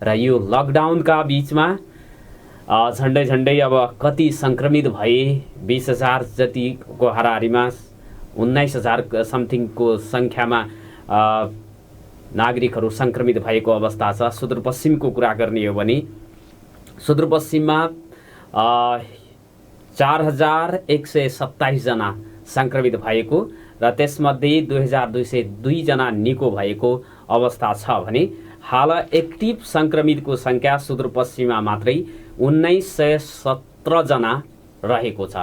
र यो लकडाउनका बीचमा झन्डै अब कति सङ्क्रमित भए 20,000 जतिको हाराहारीमा 19,000 समथिङको सङ्ख्यामा नागरिकहरू सङ्क्रमित भएको अवस्था छ। सुदूरपश्चिमको कुरा गर्ने हो भने सुदूरपश्चिममा 4,127 जना सङ्क्रमित भएको र त्यसमध्ये 2,202 जना निको भएको अवस्था छ भने हाल एक्टिभ सङ्क्रमितको सङ्ख्या सुदूरपश्चिममा मात्रै 1917 जना रहेको छ।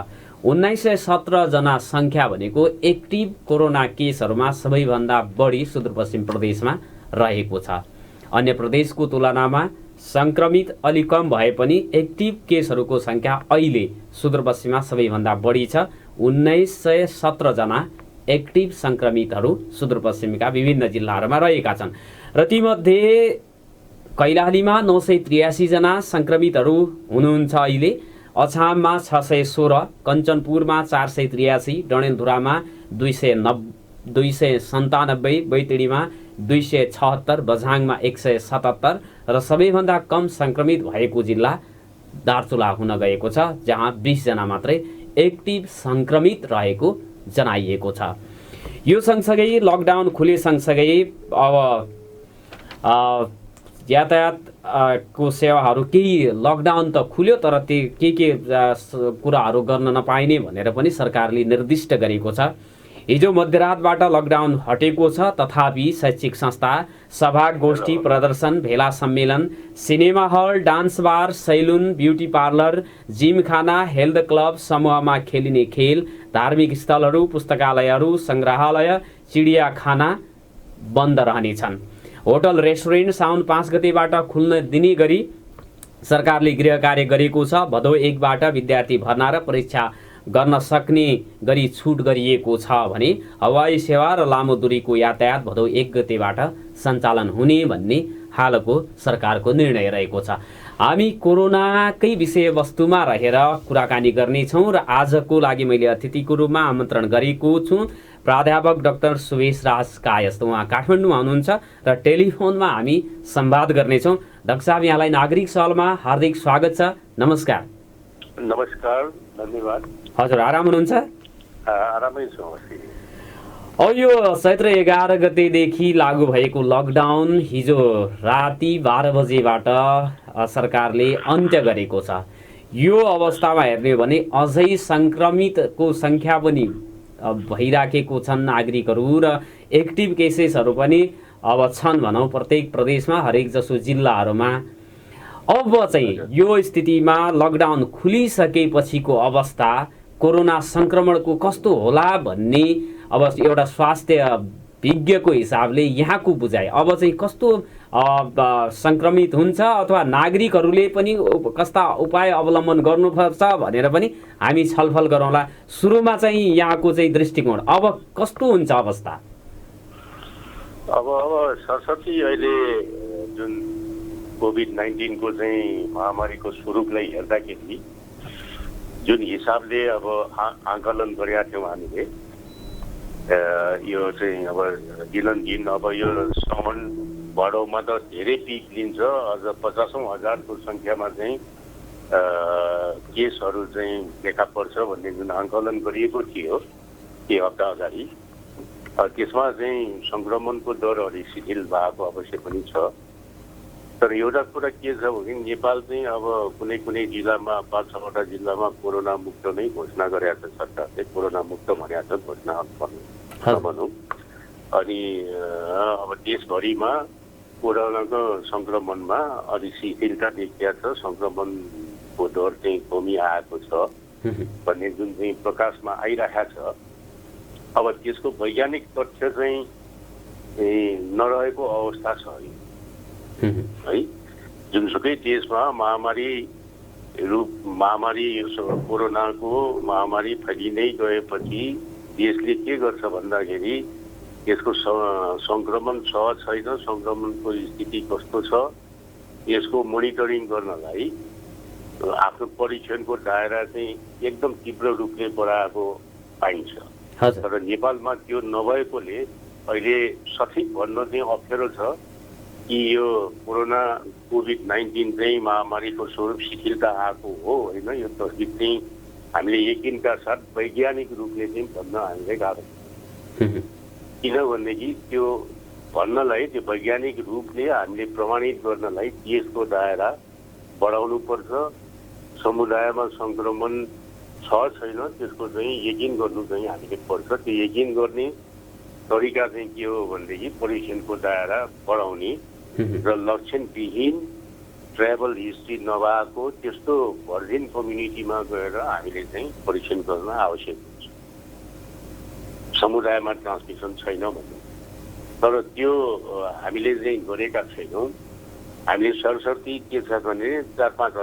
1917 जना सङ्ख्या भनेको एक्टिभ कोरोना केसहरूमा सबैभन्दा बढी सुदूरपश्चिम प्रदेशमा रहेको छ। अन्य प्रदेशको तुलनामा सङ्क्रमित अलि कम भए पनि एक्टिभ केसहरूको सङ्ख्या अहिले सुदूरपश्चिममा सबैभन्दा बढी छ। 1917 जना एक्टिभ सङ्क्रमितहरू सुदूरपश्चिमका विभिन्न जिल्लाहरूमा रहेका छन् र तीमध्ये कैलालीमा 983 जना सङ्क्रमितहरू हुनुहुन्छ अहिले, अछाममा 616, कञ्चनपुरमा 483, डडेलधुरामा 297, बैतडीमा 276, बझाङमा 177 र सबैभन्दा कम सङ्क्रमित भएको जिल्ला दार्चुला हुन गएको छ, जहाँ 20 जना मात्रै एक्टिभ सङ्क्रमित रहेको जनाइएको छ। यो सँगसँगै लकडाउन खुले सँगसँगै अब यातायातको सेवाहरू केही लकडाउन त खुल्यो तर त्यो के कुराहरू गर्न नपाइने भनेर पनि सरकारले निर्दिष्ट गरेको छ। हिजो मध्यरातबाट लकडाउन हटेको छ, तथापि शैक्षिक संस्था, सभा, गोष्ठी, प्रदर्शन, भेला सम्मेलन, cinema hall, dance bar, salon, beauty parlour, gymkhana, health club, समूहमा खेलिने खेल, धार्मिक स्थलहरू, पुस्तकालयहरू, सङ्ग्रहालय, चिडियाखाना बन्द रहनेछन्। होटल, रेस्टुरेन्ट साउन 5 गतेबाट खुल्न दिने गरी सरकारले गृह कार्य गरेको छ। भदौ 1 बाट विद्यार्थी भर्ना र परीक्षा गर्न सक्ने गरी छुट गरिएको छ भने हवाई सेवा र लामो दूरीको यातायात भदौ 1 गतेबाट सञ्चालन हुने भन्ने हालको सरकारको निर्णय रहेको छ। हामी कोरोनाकै विषयवस्तुमा रहेर कुराकानी गर्नेछौँ र आजको लागि मैले अतिथिको रूपमा आमन्त्रण गरेको छु प्राध्यापक डाक्टर सुवेश राज कायस्थ। उहाँ काठमाडौँमा हुनुहुन्छ र टेलिफोनमा हामी संवाद गर्नेछौँ। डाक्टर साहब, यहाँलाई नागरिक सहलमा हार्दिक स्वागत छ। नमस्कार। नमस्कार, धन्यवाद। हजुर, आराम हुनुहुन्छ? आरामै छु। अब यो चैत्र 11 गतेदेखि लागू भएको लकडाउन हिजो राति 12 बजेबाट सरकारले अन्त्य गरेको छ। यो अवस्थामा हेर्ने हो भने अझै सङ्क्रमितको सङ्ख्या पनि भइराखेको छन् नागरिकहरू र एक्टिभ केसेसहरू पनि अब छन् भनौँ प्रत्येक प्रदेशमा, हरेक जसो जिल्लाहरूमा। अब चाहिँ यो स्थितिमा लकडाउन खुलिसकेपछिको अवस्था कोरोना सङ्क्रमणको कस्तो होला भन्ने अब एउटा स्वास्थ्य विज्ञको हिसाबले यहाँको बुझाइ अब चाहिँ कस्तो सङ्क्रमित हुन्छ अथवा नागरिकहरूले पनि कस्ता उपाय अवलम्बन गर्नुपर्छ भनेर पनि हामी छलफल गरौँला। सुरुमा चाहिँ यहाँको चाहिँ दृष्टिकोण अब कस्तो हुन्छ अवस्था? अब सरस्वती अहिले जुन कोभिड-19 को चाहिँ महामारीको स्वरूपलाई हेर्दाखेरि जुन हिसाबले अब आकलन गरेका थियौँ हामीले, यो चाहिँ अब दिनदिन अब यो साउन भदौमा त धेरै पिक लिन्छ, अझ 50,000 को सङ्ख्यामा चाहिँ केसहरू चाहिँ देखा पर्छ भन्ने जुन आकलन गरिएको थियो केही हप्ता अगाडि, त्यसमा चाहिँ सङ्क्रमणको दर अलि शिथिल भएको अवश्य पनि छ। तर एउटा कुरा के छ भने नेपाल चाहिँ अब कुनै कुनै जिल्लामा 5-6वटा जिल्लामा कोरोना मुक्त नै घोषणा गरेको छ सरकारले। कोरोना मुक्त भनेको छ, घोषणा भनौँ। अनि अब देशभरिमा कोरोनाको सङ्क्रमणमा अलि शिथिलता देखिया छ, सङ्क्रमणको दर चाहिँ कमी आएको छ भन्ने जुन चाहिँ प्रकाशमा आइरहेको छ। अब त्यसको वैज्ञानिक तथ्य चाहिँ नरहेको अवस्था छ है। जुनसुकै देशमा महामारी कोरोनाको महामारी फैलिँदै गएपछि देशले के गर्छ भन्दाखेरि यसको सङ्क्रमण छ छैन, सङ्क्रमणको स्थिति कस्तो छ, यसको मोनिटरिङ गर्नलाई आफ्नो परीक्षणको दायरा चाहिँ एकदम तीव्र रूपले बढाएको पाइन्छ। तर नेपालमा त्यो नभएकोले अहिले सठिक भन्न चाहिँ अप्ठ्यारो छ कि यो कोरोना कोभिड-19 चाहिँ महामारीको स्वरूप शिथिलता आएको हो होइन, यो तस्बिर चाहिँ हामीले यकिनका साथ वैज्ञानिक रूपले चाहिँ भन्न हामीलाई गाह्रो छ। किनभनेदेखि त्यो भन्नलाई, त्यो वैज्ञानिक रूपले हामीले प्रमाणित गर्नलाई देशको दायरा बढाउनु पर्छ। समुदायमा सङ्क्रमण छ छैन त्यसको चाहिँ यकिन गर्नु चाहिँ हामीले पर्छ। त्यो यकिन गर्ने तरिका चाहिँ के हो भनेदेखि परीक्षणको दायरा बढाउने र लक्षणविहीन ट्राभल हिस्ट्री नभएको त्यस्तो भर्जिन कम्युनिटीमा गएर हामीले चाहिँ परीक्षण गर्न आवश्यक हुन्छ, समुदायमा ट्रान्समिसन छैन भन्ने। तर त्यो हामीले चाहिँ गरेका छैनौँ। हामीले सरसर्ती के छ भने 4-5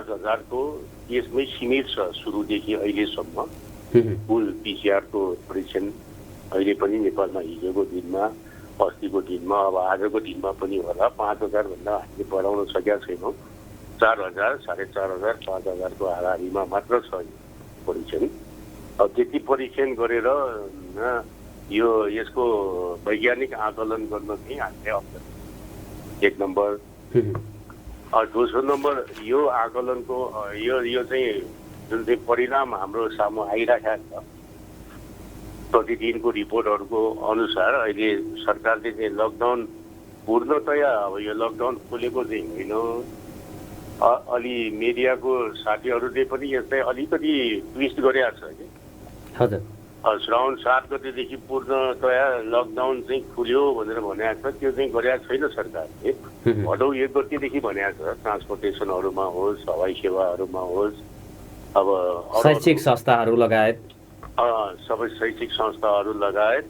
हजारको यसमै सीमित छ सुरुदेखि अहिलेसम्म। कुल पिसिआरको परीक्षण अहिले पनि नेपालमा हिजोको दिनमा, अस्तिको दिनमा, अब आजको दिनमा पनि होला 5,000 भन्दा हामीले बढाउन सकेका छैनौँ। 4,000, 4,500, 5,000को हाराहारीमा मात्र छ परीक्षण। अब त्यति परीक्षण गरेर यो यसको वैज्ञानिक आकलन गर्न चाहिँ हामीले अप्ठ्यारो, एक नम्बर। दोस्रो नम्बर, यो आकलनको यो चाहिँ जुन चाहिँ परिणाम हाम्रो सामु आइरहेको छ प्रतिदिनको रिपोर्टहरूको अनुसार, अहिले सरकारले चाहिँ लकडाउन पूर्णतया, अब यो लकडाउन खोलेको चाहिँ होइन, अलि मिडियाको साथीहरूले पनि यसलाई अलिकति ट्विस्ट गरेका छ कि हजुर श्रावण 7 गतेदेखि पूर्णतया लकडाउन चाहिँ खुल्यो भनेर भनेको छ। त्यो चाहिँ गरेका छैन सरकारले। भदौ 1 गतेदेखि भनेको छ। ट्रान्सपोर्टेसनहरूमा होस्, हवाई सेवाहरूमा होस्, अब शैक्षिक संस्थाहरू लगायत सबै शैक्षिक संस्थाहरू लगायत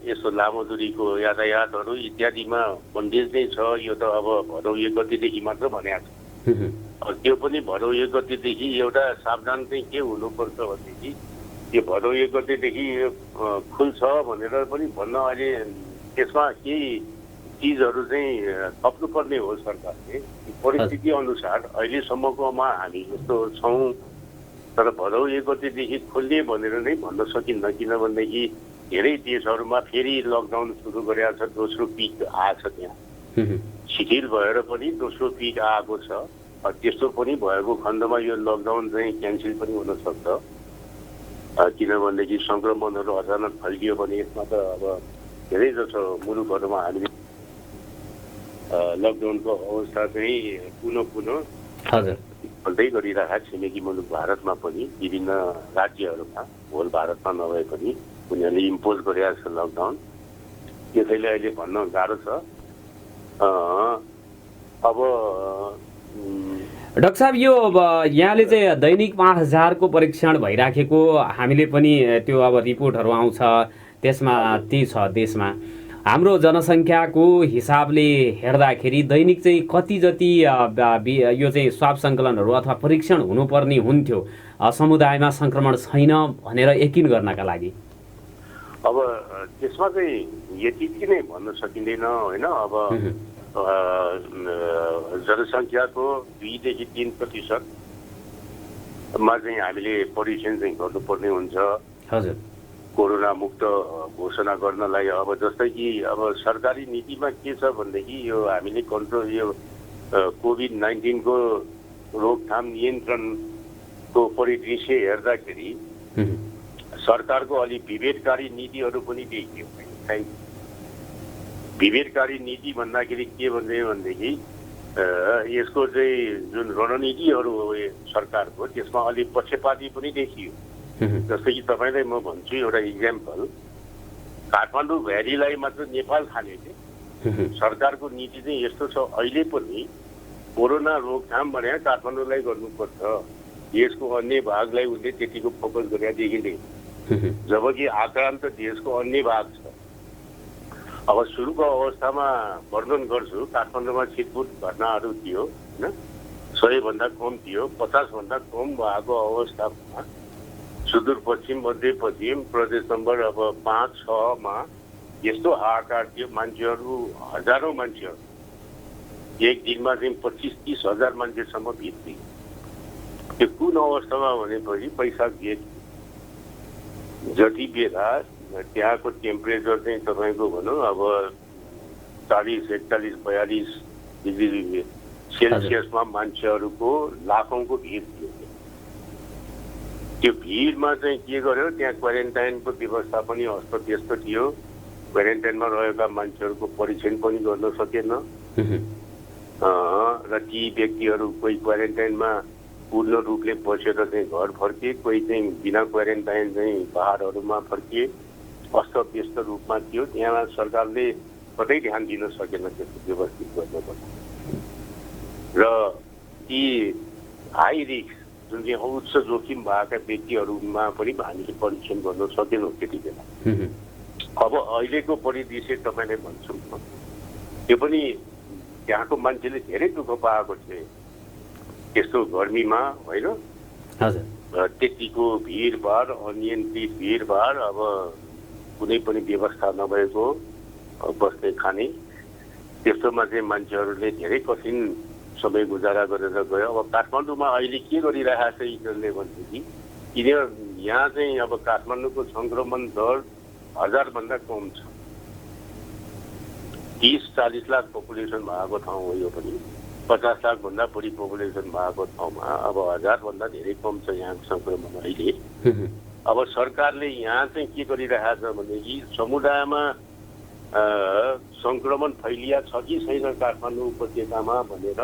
यस्तो लामो दूरीको यातायातहरू इत्यादिमा बन्देज नै छ। यो त अब भदौ 1 गतेदेखि मात्र भनेको छ। त्यो पनि भदौ 1 गतेदेखि एउटा सावधान चाहिँ के हुनुपर्छ भनेदेखि यो भदौ 1 गतेदेखि खुल्छ भनेर पनि भन्न अहिले त्यसमा केही चिजहरू चाहिँ थप्नुपर्ने हो सरकारले। परिस्थिति अनुसार अहिलेसम्मकोमा हामी जस्तो छौँ, तर भदौ 1 गतेदेखि खोल्ने भनेर नै भन्न सकिन्न। किनभनेदेखि धेरै देशहरूमा फेरि लकडाउन सुरु गरेका छ। दोस्रो पिक आएको छ, त्यहाँ शिथिल भएर पनि दोस्रो पिक आएको छ। त्यस्तो पनि भएको खण्डमा यो लकडाउन चाहिँ क्यान्सल पनि हुन सक्छ। किनभनेदेखि सङ्क्रमणहरू अचानक फैलियो भने यसमा त अब धेरै जसो मुलुकहरूमा हामीले लकडाउनको अवस्था चाहिँ पुनः खोल्दै गरिरहेका छिमेकी मुलुक भारतमा पनि विभिन्न राज्यहरूमा, होल भारतमा नभए पनि उनीहरूले इम्पोज गरिरहेको छ लकडाउन। त्यसैले अहिले भन्न गाह्रो छ। अब डाक्टर साहब, यो अब यहाँले चाहिँ दैनिक 5,000को परीक्षण भइराखेको हामीले पनि त्यो अब रिपोर्टहरू आउँछ, त्यसमा ती छ देशमा। हाम्रो जनसङ्ख्याको हिसाबले हेर्दाखेरि दैनिक चाहिँ कति जति यो चाहिँ स्वाब सङ्कलनहरू अथवा परीक्षण हुनुपर्ने हुन्थ्यो समुदायमा सङ्क्रमण छैन भनेर यकिन गर्नका लागि? अब त्यसमा चाहिँ यति नै भन्न सकिँदैन होइन। अब जनसङ्ख्याको 2 देखि 3% मा चाहिँ हामीले परीक्षण चाहिँ गर्नुपर्ने हुन्छ। हजुर, कोरोना मुक्त घोषणा गर्नलाई। अब जस्तै कि अब सरकारी नीतिमा के छ भनेदेखि यो हामीले कन्ट्रोल, यो कोभिड-19 को रोकथाम नियन्त्रणको परिदृश्य हेर्दाखेरि सरकारको अलि विभेदकारी नीतिहरू पनि देखियो। विभेदकारी नीति भन्दाखेरि के भनेदेखि यसको चाहिँ जुन रणनीतिहरू हो सरकारको, त्यसमा अलि पक्षपाती पनि देखियो। जस्तै कि तपाईँलाई म भन्छु एउटा इक्जाम्पल, काठमाडौँ भ्यालीलाई मात्र नेपाल खाने सरकारको नीति चाहिँ यस्तो छ। अहिले पनि कोरोना रोकथाम भने काठमाडौँलाई गर्नुपर्छ, देशको अन्य भागलाई उसले त्यतिको फोकस गरेर देखिँदैन, जबकि आक्रान्त देशको अन्य भाग छ। अब सुरुको अवस्थामा वर्णन गर्छु, काठमाडौँमा छिटपुट घटनाहरू थियो होइन, 100 भन्दा कम थियो। 50 भन्दा कम भएको अवस्थामा सुदूरपश्चिम मध्यपश्चिम प्रदेश नम्बर अब 5-6 मा यस्तो हाहाकार थियो। मान्छेहरू, हजारौँ मान्छेहरू एक दिनमा चाहिँ 25-30 हजार मान्छेसम्म भित्रिए। त्यो कुन अवस्थामा भनेपछि वैशाख जेठ, जति बेला त्यहाँको टेम्परेचर चाहिँ तपाईँको भनौँ अब 40, 41, 42 डिग्री सेल्सियसमा मान्छेहरूको लाखौंको भिड थियो। त्यो भिडमा चाहिँ के गर्यो, त्यहाँ क्वारेन्टाइनको व्यवस्था पनि अस्तव्यस्त थियो। क्वारेन्टाइनमा रहेका मान्छेहरूको परीक्षण पनि गर्न सकेन र ती व्यक्तिहरू कोही क्वारेन्टाइनमा पूर्ण रूपले बसेर चाहिँ घर फर्किए, कोही चाहिँ बिना क्वारेन्टाइन चाहिँ पहाडहरूमा फर्किए। अस्तव्यस्त रूपमा थियो। त्यहाँ सरकारले कतै ध्यान दिन सकेन त्यसको व्यवस्थित गर्नुपर्छ र ती हाई रिस्क जुन चाहिँ उच्च जोखिम भएका व्यक्तिहरूमा पनि हामीले परीक्षण गर्न सकेनौँ त्यति बेला। अब अहिलेको परिदृश्य तपाईँले भन्छु म, त्यो पनि त्यहाँको मान्छेले धेरै दुःख पाएको थिए त्यस्तो गर्मीमा, होइन? त्यतिको भिडभाड, अनियन्त्रित भिडभाड, अब कुनै पनि व्यवस्था नभएको बस्ने खाने, त्यस्तोमा चाहिँ मान्छेहरूले धेरै कठिन समय गुजारा गरेर गयो। अब काठमाडौँमा अहिले के गरिरहेको छ यिनीहरूले भनेदेखि यहाँ चाहिँ अब काठमाडौँको सङ्क्रमण दर 1000 भन्दा कम छ। 30-40 लाख पपुलेसन भएको ठाउँ हो यो पनि। 50 लाख भन्दा बढी पपुलेसन भएको ठाउँमा अब 1000 भन्दा धेरै कम छ यहाँ सङ्क्रमण अहिले। अब सरकारले यहाँ चाहिँ के गरिरहेको छ भनेदेखि समुदायमा सङ्क्रमण फैलिया छ कि छैन काठमाडौँ उपत्यकामा भनेर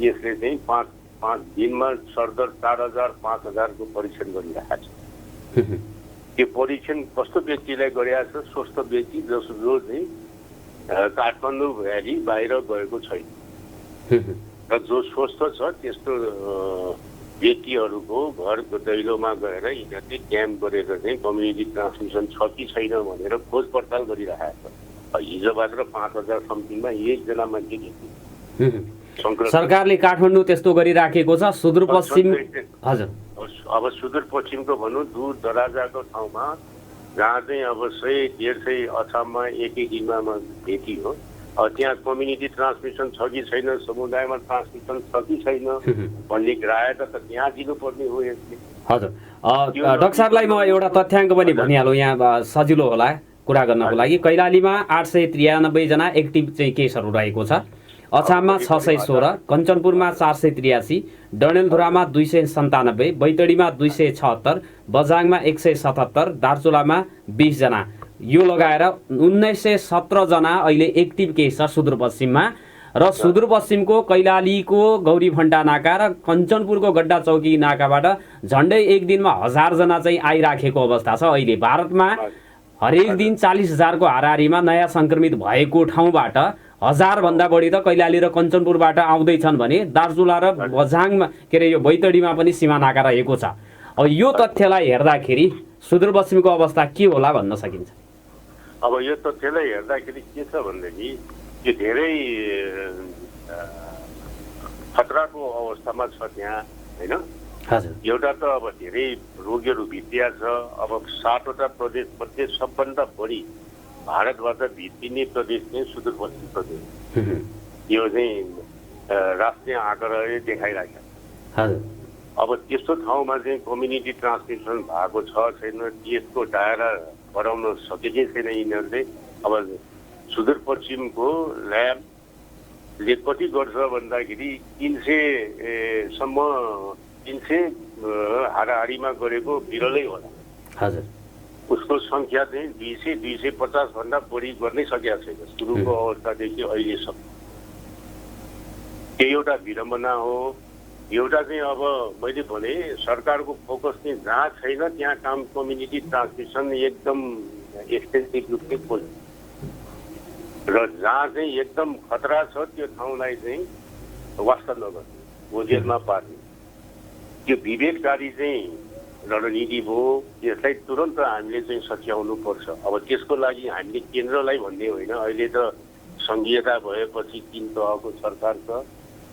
यसले चाहिँ 5 दिनमा सरदर 4000-5000 को परीक्षण गरिरहेको छ। त्यो परीक्षण कस्तो व्यक्तिलाई गरिरहेको छ? स्वस्थ व्यक्ति जो चाहिँ काठमाडौँ भ्याली बाहिर गएको छैन र जो स्वस्थ छ त्यस्तो व्यक्तिहरूको घरको दैलोमा गएर यिनीहरूले क्याम्प गरेर चाहिँ कम्युनिटी ट्रान्समिसन छ कि छैन भनेर खोज पडताल गरिरहेको छ। हिजो मात्र 5000 समथिङमा एकजना मान्छे देखियो। सरकारले काठमाडौँ त्यस्तो गरिराखेको छ। सुदूरपश्चिम हजुर, अब सुदूरपश्चिमको भनौँ दूर दराजाको ठाउँमा जहाँ चाहिँ अब 100-150 अछाममा एक दिनमा भेटियो, त्यहाँ कम्युनिटी ट्रान्समिसन छ कि छैन, समुदायमा ट्रान्समिसन छ कि छैन भन्ने ग्राह्य त त्यहाँ दिनुपर्ने हो यसले। हजुर, डाक्टर साहबलाई म एउटा तथ्याङ्क पनि भनिहालौँ यहाँ सजिलो होला कुरा गर्नको लागि। कैलालीमा 893 जना एक्टिभ चाहिँ केसहरू रहेको छ। अछाममा 616, कञ्चनपुरमा 483, डडेलधुरामा 297, बैतडीमा 276, बझाङमा 177, दार्चुलामा 20 जना, यो लगाएर 1917 जना अहिले एक्टिभ केस छ सुदूरपश्चिममा। र सुदूरपश्चिमको कैलालीको गौरीभण्डा नाका र कञ्चनपुरको गड्डा चौकी नाकाबाट झन्डै एक दिनमा 1000 जना चाहिँ आइराखेको अवस्था छ। अहिले भारतमा हरेक दिन 40,000 को हाराहारीमा नयाँ सङ्क्रमित भएको ठाउँबाट 1000 भन्दा बढी त कैलाली र कञ्चनपुरबाट आउँदैछन् भने दार्चुला र बझाङमा यो बैतडीमा पनि सीमा नाका रहेको छ। अब यो तथ्यलाई हेर्दाखेरि सुदूरपश्चिमको अवस्था के होला भन्न सकिन्छ? अब यो तथ्यलाई हेर्दाखेरि के छ भनेदेखि यो धेरै खतराको अवस्थामा छ त्यहाँ, होइन? एउटा त अब धेरै रोगीहरू भित्रिया छ। अब 7वटा प्रदेश मध्ये सबभन्दा बढी भारतबाट भित्रिने प्रदेश चाहिँ सुदूरपश्चिम प्रदेश, यो चाहिँ राष्ट्रिय आँकडाले देखाइरहेको छ। अब त्यस्तो ठाउँमा चाहिँ कम्युनिटी ट्रान्समिसन भएको छ छैन, त्यसको दायरा बढाउन सकेकै छैन यिनीहरूले। अब सुदूरपश्चिमको ल्याबले कति गर्छ भन्दाखेरि 300 हाराहारीमा गरेको बिरलै होला। उसको सङ्ख्या चाहिँ 200-250 भन्दा बढी गर्नै सकेका छैन सुरुको अवस्थादेखि अहिलेसम्म। त्यो एउटा विडम्बना हो। एउटा चाहिँ अब मैले भने सरकारको फोकस चाहिँ जहाँ छैन त्यहाँ काम कम्युनिटी ट्रान्समिसन एकदम एक्सटेन्सिभ रूपले खोल्छ र जहाँ चाहिँ एकदम खतरा छ त्यो ठाउँलाई चाहिँ वास्ता नगर्ने, ओझेलमा पार्ने, त्यो विवेककारी चाहिँ रणनीति भयो। यसलाई तुरन्त हामीले चाहिँ सच्याउनु पर्छ। अब त्यसको लागि हामीले केन्द्रलाई भन्ने होइन। अहिले त सङ्घीयता भएपछि 3 तहको सरकार छ।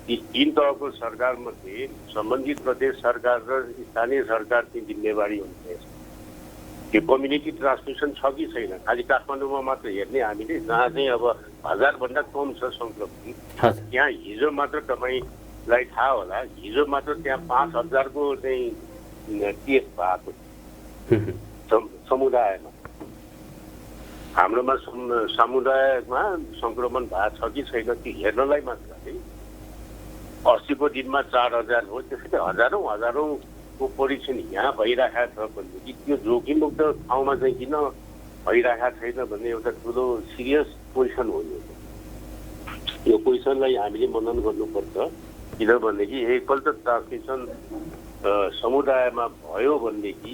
ती 3 तहको सरकारमध्ये सम्बन्धित प्रदेश सरकार र स्थानीय सरकार चाहिँ जिम्मेवारी हुन्छ। त्यो कम्युनिटी ट्रान्समिसन छ कि छैन खालि काठमाडौँमा मात्र हेर्ने हामीले, जहाँ चाहिँ अब 1000 भन्दा कम छ सङ्क्रमण, त्यहाँ हिजो मात्र तपाईँलाई थाहा होला, हिजो मात्र त्यहाँ 5000 को चाहिँ केस भएको समुदायमा। हाम्रोमा समुदायमा संक्रमण भएको छ कि छैन त्यो हेर्नलाई मात्र है। 80को दिनमा 4000 हो, त्यसैले हजारौँको परीक्षण यहाँ भइरहेको छ भनेदेखि त्यो जोखिममुक्त ठाउँमा चाहिँ किन भइरहेको छैन भन्ने एउटा ठुलो सिरियस क्वेसन हो। यो क्वेसनलाई हामीले मनन गर्नुपर्छ, किनभनेदेखि एकपल्ट ट्रान्समिसन समुदायमा भयो भनेदेखि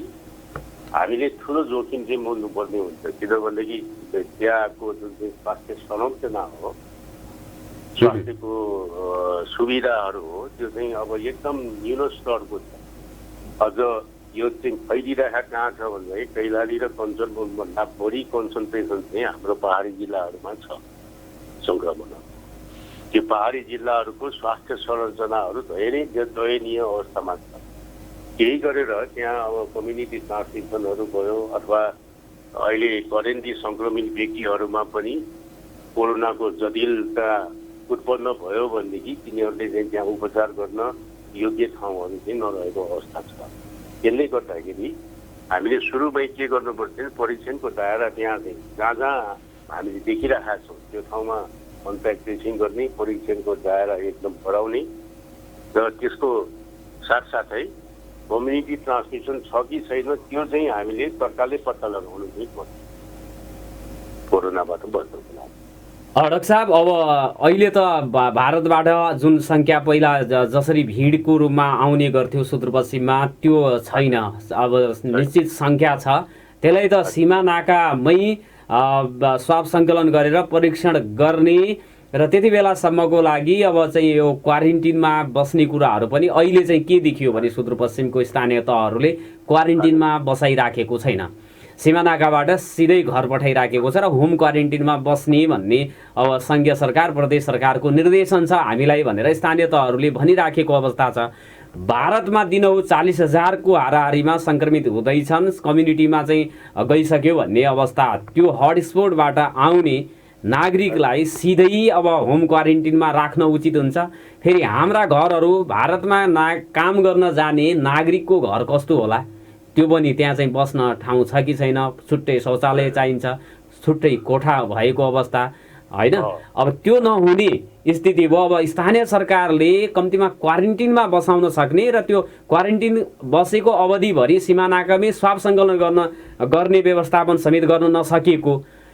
हामीले ठुलो जोखिम चाहिँ मोड्नुपर्ने हुन्छ। किनभनेदेखि त्यहाँको जुन चाहिँ स्वास्थ्य संरचना हो, स्वास्थ्यको सुविधाहरू हो, त्यो चाहिँ अब एकदम न्यून स्तरको छ। अझ यो चाहिँ फैलिरहेको कहाँ छ भन्दाखेरि कैलाली र कञ्चनपुरभन्दा बढी कन्सन्ट्रेसन चाहिँ हाम्रो पहाडी जिल्लाहरूमा छ सङ्क्रमण। त्यो पहाडी जिल्लाहरूको स्वास्थ्य संरचनाहरू धेरै दयनीय अवस्थामा छ। केही गरेर त्यहाँ अब कम्युनिटी ट्रान्समिसनहरू भयो अथवा अहिले करेन्टली सङ्क्रमित व्यक्तिहरूमा पनि कोरोनाको जटिलता उत्पन्न भयो भनेदेखि तिनीहरूले चाहिँ त्यहाँ उपचार गर्न योग्य ठाउँहरू चाहिँ नरहेको अवस्था छ। त्यसले गर्दाखेरि हामीले सुरुमै के गर्नुपर्छ, परीक्षणको दायरा त्यहाँ चाहिँ जहाँ जहाँ हामीले देखिरहेका छौँ त्यो ठाउँमा कन्ट्याक्ट ट्रेसिङ गर्ने, परीक्षणको दायरा एकदम बढाउने र त्यसको साथसाथै कम्युनिटी ट्रान्समिसन छ कि छैन त्यो चाहिँ हामीले तत्कालै पत्ता लगाउनु चाहिँ पर्छ कोरोनाबाट बच्नको लागि। डाक्टर साहब, अब अहिले त भारतबाट जुन सङ्ख्या पहिला जसरी भिडको रूपमा आउने गर्थ्यो सुदूरपश्चिममा त्यो छैन। अब निश्चित सङ्ख्या छ, त्यसलाई त सीमा नाकामै स्वाब सङ्कलन गरेर परीक्षण गर्ने र त्यति बेलासम्मको लागि अब चाहिँ यो क्वारेन्टिनमा बस्ने कुराहरू पनि अहिले चाहिँ के देखियो भने सुदूरपश्चिमको स्थानीय तहहरूले क्वारेन्टिनमा बसाइराखेको छैन, सीमानाकाबाट सिधै घर पठाइराखेको छ र होम क्वारेन्टिनमा बस्ने भन्ने अब सङ्घीय सरकार प्रदेश सरकारको निर्देशन छ हामीलाई भनेर स्थानीय तहहरूले भनिराखेको अवस्था छ। भारतमा दिनहु 40,000को हाराहारीमा सङ्क्रमित हुँदैछन्, कम्युनिटीमा चाहिँ गइसक्यो भन्ने अवस्था। त्यो हटस्पोटबाट आउने नागरिकलाई सिधै अब होम क्वारेन्टिनमा राख्न उचित हुन्छ। फेरि हाम्रा घरहरू भारतमा काम गर्न जाने नागरिकको घर कस्तो होला, त्यो पनि त्यहाँ चाहिँ बस्न ठाउँ छ कि छैन, छुट्टै शौचालय चाहिन्छ, छुट्टै कोठा भएको अवस्था होइन। अब त्यो नहुने स्थिति भयो। अब स्थानीय सरकारले कम्तीमा क्वारेन्टिनमा बसाउन सक्ने र त्यो क्वारेन्टिन बसेको अवधिभरि सीमानाकामै स्वाब सङ्कलन गर्ने व्यवस्थापन समेत गर्न नसकेको,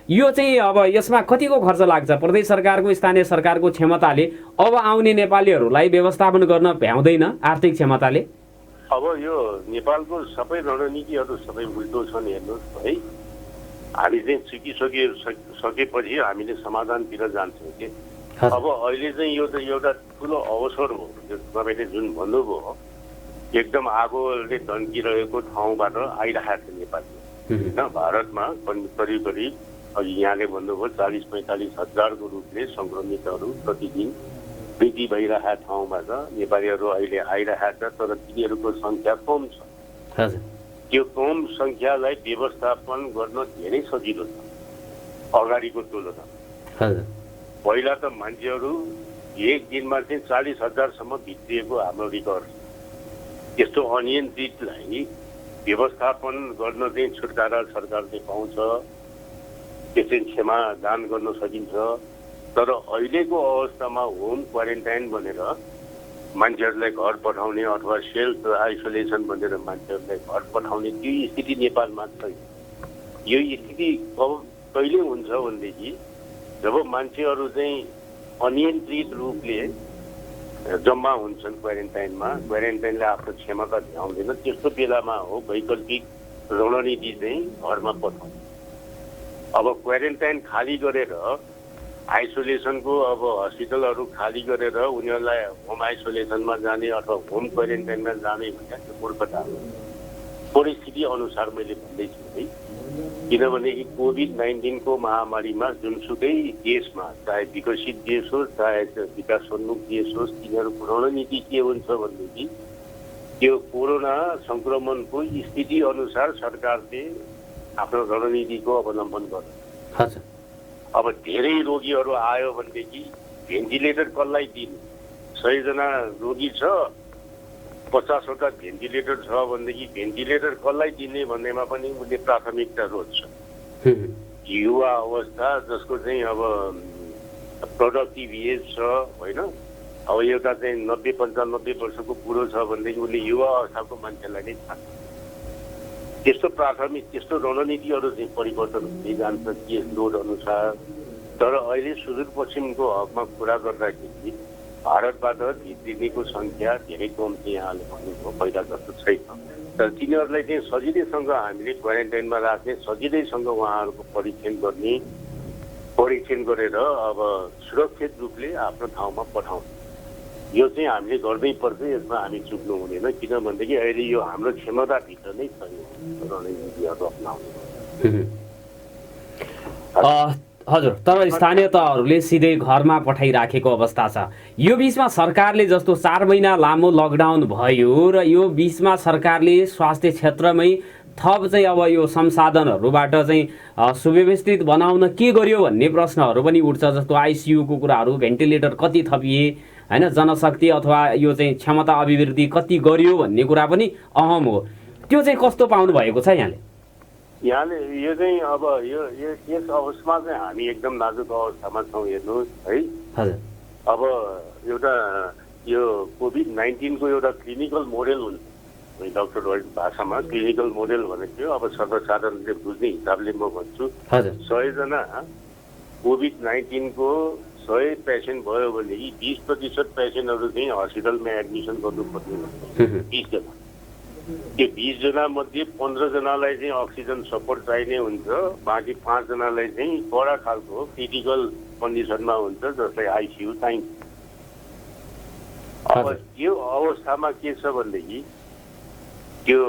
यो चाहिँ अब यसमा कतिको खर्च लाग्छ? प्रदेश सरकारको स्थानीय सरकारको क्षमताले अब आउने नेपालीहरूलाई व्यवस्थापन गर्न भ्याउँदैन आर्थिक क्षमताले? अब यो नेपालको सबै रणनीतिहरू सबै उल्टो छन् हेर्नुहोस् है। हामी चाहिँ सकेपछि हामीले समाधानतिर जान्छौँ कि अब अहिले चाहिँ यो त एउटा ठुलो अवसर हो। तपाईँले जुन भन्नुभयो एकदम आगोले धन्किरहेको ठाउँबाट आइरहेको छ नेपाल होइन। भारतमा करिब करिब अघि यहाँले भन्नुभयो 40-45 हजारको रूपले सङ्क्रमितहरू प्रतिदिन वृद्धि भइरहेको ठाउँबाट नेपालीहरू अहिले आइरहेका छ, तर तिनीहरूको सङ्ख्या कम छ। त्यो कम सङ्ख्यालाई व्यवस्थापन गर्न धेरै सजिलो छ अगाडिको तुलना। पहिला त मान्छेहरू एक दिनमा चाहिँ 40,000सम्म भित्रिएको हाम्रो रिकर्ड। यस्तो अनियन्त्रितलाई व्यवस्थापन गर्न चाहिँ छुटकारा सरकारले पाउँछ, त्यसै क्षमा दान गर्न सकिन्छ। तर अहिलेको अवस्थामा होम क्वारेन्टाइन भनेर मान्छेहरूलाई घर पठाउने अथवा सेल्फ आइसोलेसन भनेर मान्छेहरूलाई घर पठाउने त्यो स्थिति नेपालमा छैन। यो स्थिति कहिले हुन्छ भनेदेखि जब मान्छेहरू चाहिँ अनियन्त्रित रूपले जम्मा हुन्छन् क्वारेन्टाइनमा, क्वारेन्टाइनले आफ्नो क्षमता भ्याउँदैन, त्यस्तो बेलामा हो वैकल्पिक रणनीति चाहिँ घरमा पठाउने। अब क्वारेन्टाइन खाली गरेर आइसोलेसनको अब हस्पिटलहरू खाली गरेर उनीहरूलाई होम आइसोलेसनमा जाने अथवा होम क्वारेन्टाइनमा जाने भन्ने त्यो मूर्खता हो। परिस्थिति अनुसार मैले भन्दैछु है, किनभने कोभिड-19को महामारीमा जुनसुकै देशमा, चाहे विकसित देश होस् चाहे विकासोन्मुख देश होस्, तिनीहरूको रणनीति के हुन्छ भनेदेखि त्यो कोरोना सङ्क्रमणको स्थिति अनुसार सरकारले आफ्नो रणनीतिको अवलम्बन गर्छ। अब धेरै रोगीहरू आयो भनेदेखि भेन्टिलेटर कसलाई दिने? 100 जना रोगी छ, 50वटा भेन्टिलेटर छ भनेदेखि भेन्टिलेटर कसलाई दिने भन्नेमा पनि उसले प्राथमिकता रोज्छ। युवा अवस्था जसको चाहिँ अब प्रोडक्टिभ एज छ होइन। अब एउटा चाहिँ 90-95 वर्षको बुढो छ भनेदेखि उसले युवा अवस्थाको मान्छेलाई नै थाहा त्यस्तो प्राथमिक त्यस्तो रणनीतिहरू चाहिँ परिवर्तन हुँदै जान्छ के लोड अनुसार। तर अहिले सुदूरपश्चिमको हकमा कुरा गर्दाखेरि भारतबाट भित्रिनेको सङ्ख्या धेरै कम चाहिँ यहाँले भन्नुभयो पहिला जस्तो छैन। तर तिनीहरूलाई चाहिँ सजिलैसँग हामीले क्वारेन्टाइनमा राख्ने, सजिलैसँग उहाँहरूको परीक्षण गरेर अब सुरक्षित रूपले आफ्नो ठाउँमा पठाउने यो चाहिँ हामीले गर्नै पर्छ। यसमा हामी चुक्नु हुँदैन किनभनेदेखि अहिले यो हाम्रो क्षमताभित्र नै छ यो रणनीतिहरू अप्नाउने। हजुर, तर स्थानीय तहहरूले सिधै घरमा पठाइराखेको अवस्था छ। यो बिचमा सरकारले जस्तो 4 महिना लामो लकडाउन भयो र यो बिचमा सरकारले स्वास्थ्य क्षेत्रमै थप चाहिँ अब यो संसाधनहरूबाट चाहिँ सुव्यवस्थित बनाउन के गर्यो भन्ने प्रश्नहरू पनि उठ्छ। जस्तो आइसियुको कुराहरू, भेन्टिलेटर कति थपिए होइन, जनशक्ति अथवा यो चाहिँ क्षमता अभिवृद्धि कति गर्यो भन्ने कुरा पनि अहम हो। त्यो चाहिँ कस्तो पाउनु भएको छ यहाँले यो चाहिँ अब यो यस अवस्थामा चाहिँ हामी एकदम नाजुक अवस्थामा छौँ हेर्नुहोस् है। हजुर, अब एउटा यो कोभिड-19 को एउटा क्लिनिकल मोडेल हुन्छ डक्टर भाषामा। क्लिनिकल मोडेल भनेको अब सर्वसाधारणले बुझ्ने हिसाबले म भन्छु 100 जना कोभिड-19 को 100 पेसेन्ट भयो भनेदेखि 20% पेसेन्टहरू चाहिँ हस्पिटलमा एडमिसन गर्नुपर्ने हुन्छ। 20 जना, त्यो 20 जना मध्ये 15 जनालाई चाहिँ अक्सिजन सपोर्ट चाहिने हुन्छ, बाँकी 5 जनालाई चाहिँ कडा खालको क्रिटिकल कन्डिसनमा हुन्छ जसलाई आइसियु चाहिन्छ। अब यो अवस्थामा के छ भनेदेखि यो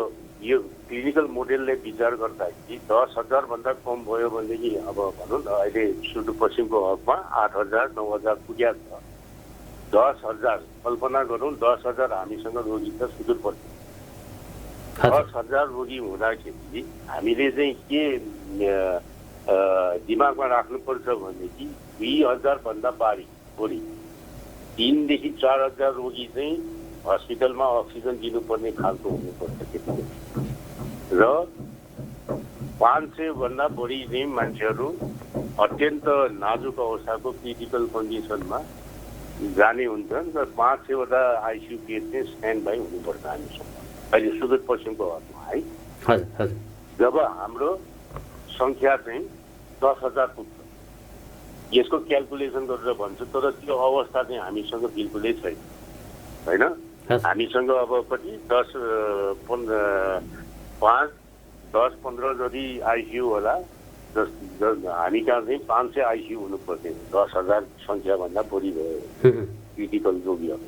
क्लिनिकल मोडेलले विचार गर्दाखेरि 10,000 भन्दा कम भयो भनेदेखि अब भनौँ न अहिले सुदूरपश्चिमको हकमा 8,000 9,000 पुगेको छ। 10,000 कल्पना गरौँ, 10,000 हामीसँग रोगी छ सुदूरपश्चिम। 10,000 रोगी हुँदाखेरि हामीले चाहिँ के दिमागमा राख्नुपर्छ भनेदेखि 2,000 भन्दा बढी 3,000 देखि 4,000 रोगी चाहिँ हस्पिटलमा अक्सिजन दिनुपर्ने खालको हुनुपर्छ र 500 भन्दा बढी चाहिँ मान्छेहरू अत्यन्त नाजुक अवस्थाको क्रिटिकल कन्डिसनमा जाने हुन्छन् र 500 वटा आइसियु बेड चाहिँ स्ट्यान्ड बाई हुनुपर्छ हामीसँग अहिले सुदूरपश्चिमको हकमा है। हजुर, जब हाम्रो सङ्ख्या चाहिँ 10,000 पुग्छ यसको क्यालकुलेसन गरेर भन्छु। तर त्यो अवस्था चाहिँ हामीसँग बिल्कुलै छैन होइन। हामीसँग अब कति 10-15 जति आइसियु होला। हामी कहाँ चाहिँ 500 आइसियु हुनुपर्ने 10,000 सङ्ख्याभन्दा बढी भयो क्रिटिकल रोगीहरू।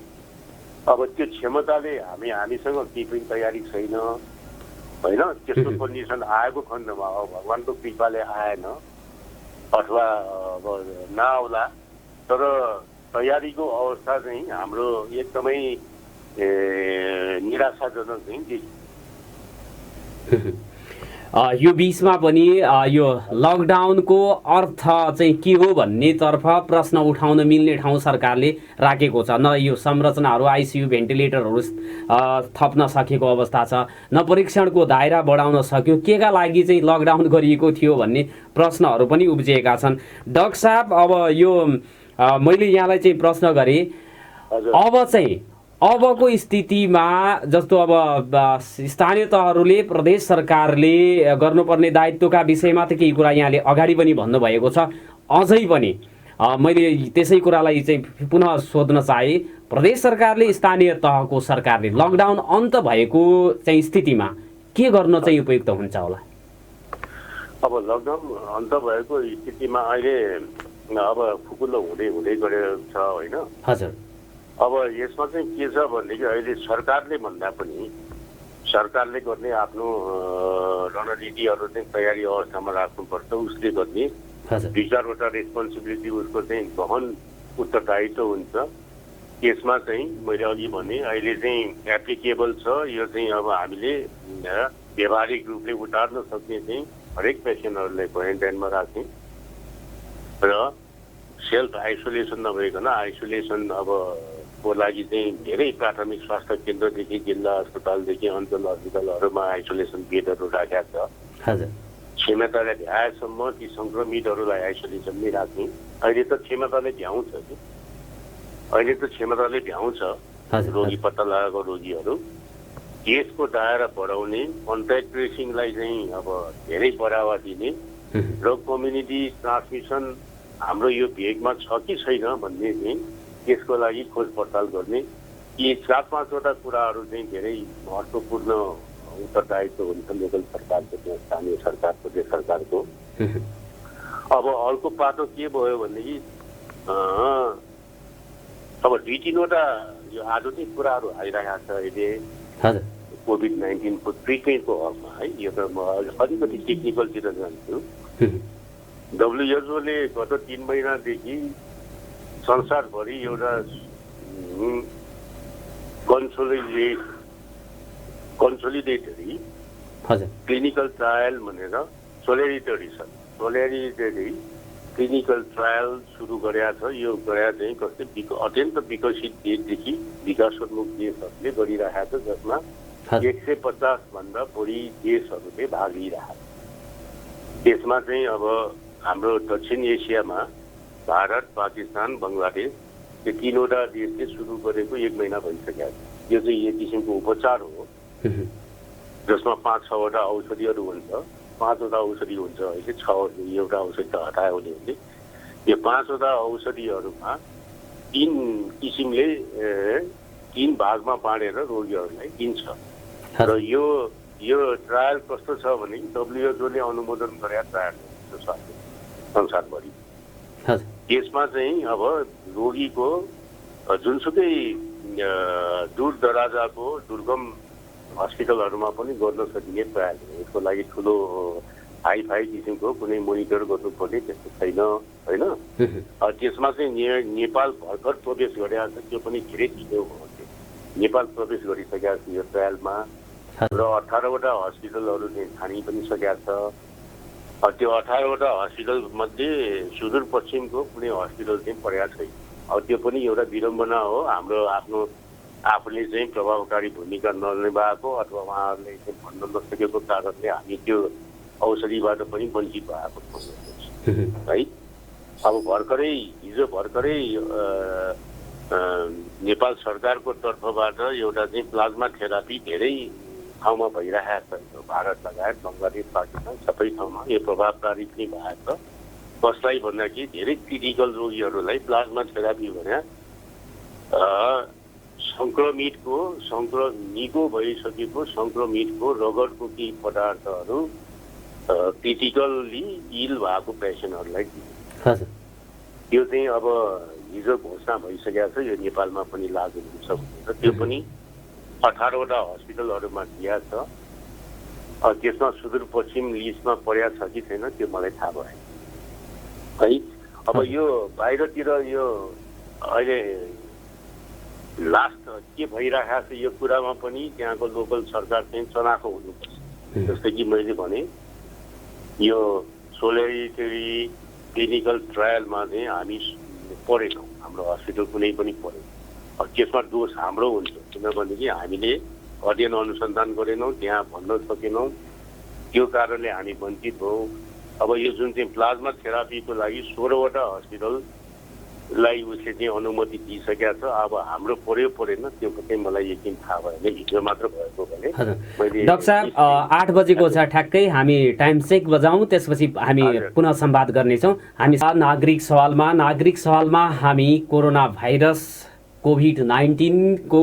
अब त्यो क्षमताले हामीसँग केही पनि तयारी छैन होइन। त्यस्तो कन्डिसन आएको खण्डमा अब भगवान्को कृपाले आएन अथवा अब नआउला, तर तयारीको अवस्था चाहिँ हाम्रो एकदमै निराशाजनक चाहिँ देखियो। यो बिचमा पनि यो लकडाउनको अर्थ चाहिँ के हो भन्नेतर्फ प्रश्न उठाउन मिल्ने ठाउँ सरकारले राखेको छ। न यो संरचनाहरू आइसियु भेन्टिलेटरहरू थप्न सकेको अवस्था छ, न परीक्षणको दायरा बढाउन सक्यो, केका लागि चाहिँ लकडाउन गरिएको थियो भन्ने प्रश्नहरू पनि उब्जिएका छन्। डाक्टर साहब, अब यो मैले यहाँलाई चाहिँ प्रश्न गरेँ, अब चाहिँ अबको स्थितिमा जस्तो अब स्थानीय तहहरूले प्रदेश सरकारले गर्नुपर्ने दायित्वका विषयमा त केही कुरा यहाँले अगाडि पनि भन्नुभएको छ। अझै पनि मैले त्यसै कुरालाई चाहिँ पुनः सोध्न चाहे, प्रदेश सरकारले स्थानीय तहको सरकारले लकडाउन अन्त भएको चाहिँ स्थितिमा के गर्न चाहिँ उपयुक्त हुन्छ होला? अब लकडाउन अन्त भएको स्थितिमा अहिले अब फुकुलो हुँदै गएको छ होइन। हजुर, अब यसमा चाहिँ के छ भनेदेखि अहिले सरकारले भन्दा पनि सरकारले गर्ने आफ्नो रणनीतिहरू चाहिँ तयारी अवस्थामा राख्नुपर्छ। उसले गर्ने 2-4वटा रेस्पोन्सिबिलिटी उसको चाहिँ गहन उत्तरदायित्व हुन्छ। त्यसमा चाहिँ मैले अघि भने अहिले चाहिँ एप्लिकेबल छ यो चाहिँ अब हामीले व्यावहारिक रूपले उतार्न सक्ने चाहिँ हरेक पेसेन्टहरूलाई क्वारेन्टाइनमा राख्ने र सेल्फ आइसोलेसन नभइकन आइसोलेसन अब को लागि चाहिँ धेरै प्राथमिक स्वास्थ्य केन्द्रदेखि जिल्ला अस्पतालदेखि अञ्चल अस्पतालहरूमा आइसोलेसन बेडहरू राखेको छ। क्षमताले भ्याएसम्म ती सङ्क्रमितहरूलाई आइसोलेसनमै राख्ने। अहिले त क्षमताले भ्याउँछ कि अहिले त क्षमताले भ्याउँछ रोगी पत्ता लगाएको रोगीहरू। केसको दायरा बढाउने, कन्ट्याक्ट ट्रेसिङलाई चाहिँ अब धेरै बढावा दिने र कम्युनिटी ट्रान्समिसन हाम्रो यो भेगमा छ कि छैन भन्ने चाहिँ त्यसको लागि खोज पडताल गर्ने। यी 4-5वटा कुराहरू चाहिँ धेरै महत्त्वपूर्ण उत्तरदायित्व हुन्छ लोकल सरकारको, त्यहाँ स्थानीय सरकारको, देश सरकारको। अब अर्को पाटो के भयो भनेदेखि अब 2-3वटा यो आधुनिक कुराहरू आइरहेको छ अहिले कोभिड-19 को ट्रिटमेन्टको हकमा है। यो त म अलिकति टेक्निकलतिर जान्छु। WHO ले गत 3 महिनादेखि संसारभरि एउटा कन्सोलिडेटरी क्लिनिकल ट्रायल भनेर सोलिडेटरी क्लिनिकल ट्रायल सुरु गरेका छ। यो गरे चाहिँ कस्तै अत्यन्त विकसित देशदेखि विकासोन्मुख देशहरूले गरिरहेको छ, जसमा 150 भन्दा बढी देशहरूले भाग लिइरहेको छ। त्यसमा चाहिँ अब हाम्रो दक्षिण एसियामा भारत, पाकिस्तान, बङ्गलादेश यो 3वटा देशले सुरु गरेको 1 महिना भइसक्यो। यो चाहिँ एक किसिमको उपचार हो जसमा 5-6वटा औषधिहरू हुन्छ। 5वटा औषधि हुन्छ अहिले, 6वटा औषधि त हटायो भने यो 5वटा औषधिहरूमा 3 किसिमले 3 भागमा बाँडेर रोगीहरूलाई दिन्छ। र यो ट्रायल कस्तो छ भने WHO ले अनुमोदन गरेका ट्रायल हो संसारभरि। यसमा चाहिँ अब रोगीको जुनसुकै दूर दराजको दुर्गम हस्पिटलहरूमा पनि गर्न सकिने ट्रायल हो। यसको लागि ठुलो हाई किसिमको कुनै मोनिटर गर्नुपर्ने त्यस्तो छैन होइन। त्यसमा चाहिँ नेपाल भर्खर प्रवेश गरेको छ। त्यो पनि धेरै छिटो हो। नेपाल प्रवेश गरिसकेको छ यो ट्रायलमा र 18वटा हस्पिटलहरू चाहिँ छानी पनि सकेका छ। त्यो 18वटा हस्पिटल मध्ये सुदूरपश्चिमको कुनै हस्पिटल चाहिँ परेको छैन। त्यो पनि एउटा विडम्बना हो। हाम्रो आफूले चाहिँ प्रभावकारी भूमिका ननिभाएको अथवा उहाँहरूले चाहिँ भन्न नसकेको कारणले हामी त्यो औषधिबाट पनि वञ्चित भएको है। अब हिजो भर्खरै नेपाल सरकारको तर्फबाट एउटा चाहिँ प्लाज्मा थेरापी धेरै ठाउँमा भइरहेको छ। भारत लगायत बङ्गलादेश, पाकिस्तान सबै ठाउँमा यो प्रभावकारी पनि भएको छ। कसलाई भन्दाखेरि धेरै क्रिटिकल रोगीहरूलाई प्लाज्मा थेरापी भने निको भइसकेको सङ्क्रमितको रगतको केही पदार्थहरू क्रिटिकल्ली इल भएको पेसेन्टहरूलाई दिन्छ। त्यो चाहिँ अब हिजो घोषणा भइसकेको छ। यो नेपालमा पनि लागू हुन्छ भनेर त्यो पनि 18वटा हस्पिटलहरूमा दिएको छ। त्यसमा सुदूरपश्चिम लिस्टमा परेको छ कि छैन त्यो मलाई थाहा भएन है। अब यो बाहिरतिर यो अहिले लास्ट के भइरहेको छ यो कुरामा पनि त्यहाँको लोकल सरकार चाहिँ चनाखो हुनुपर्छ। जस्तै कि मैले भने यो सोलिडेटरी क्लिनिकल ट्रायलमा चाहिँ हामी परेनौँ, हाम्रो हस्पिटल कुनै पनि परेन। त्यसमा दोष हाम्रो हुन्छ किनभनेदेखि हामीले अध्ययन अनुसन्धान गरेनौँ, त्यहाँ भन्न सकेनौँ, त्यो कारणले हामी वञ्चित भयौँ। अब यो जुन चाहिँ प्लाज्मा थेरापीको लागि 16वटा हस्पिटललाई उसले चाहिँ अनुमति दिइसकेको छ। अब हाम्रो परेन त्यो चाहिँ मलाई यकिन थाहा भएन। हिजो मात्र भएको भने मैले डाक्टर साहब 8 बजेको छ ठ्याक्कै, हामी टाइम चेक बजाउँ, त्यसपछि हामी पुनः संवाद गर्नेछौँ। हामी नागरिक सवालमा हामी कोरोना भाइरस कोभिड-19 को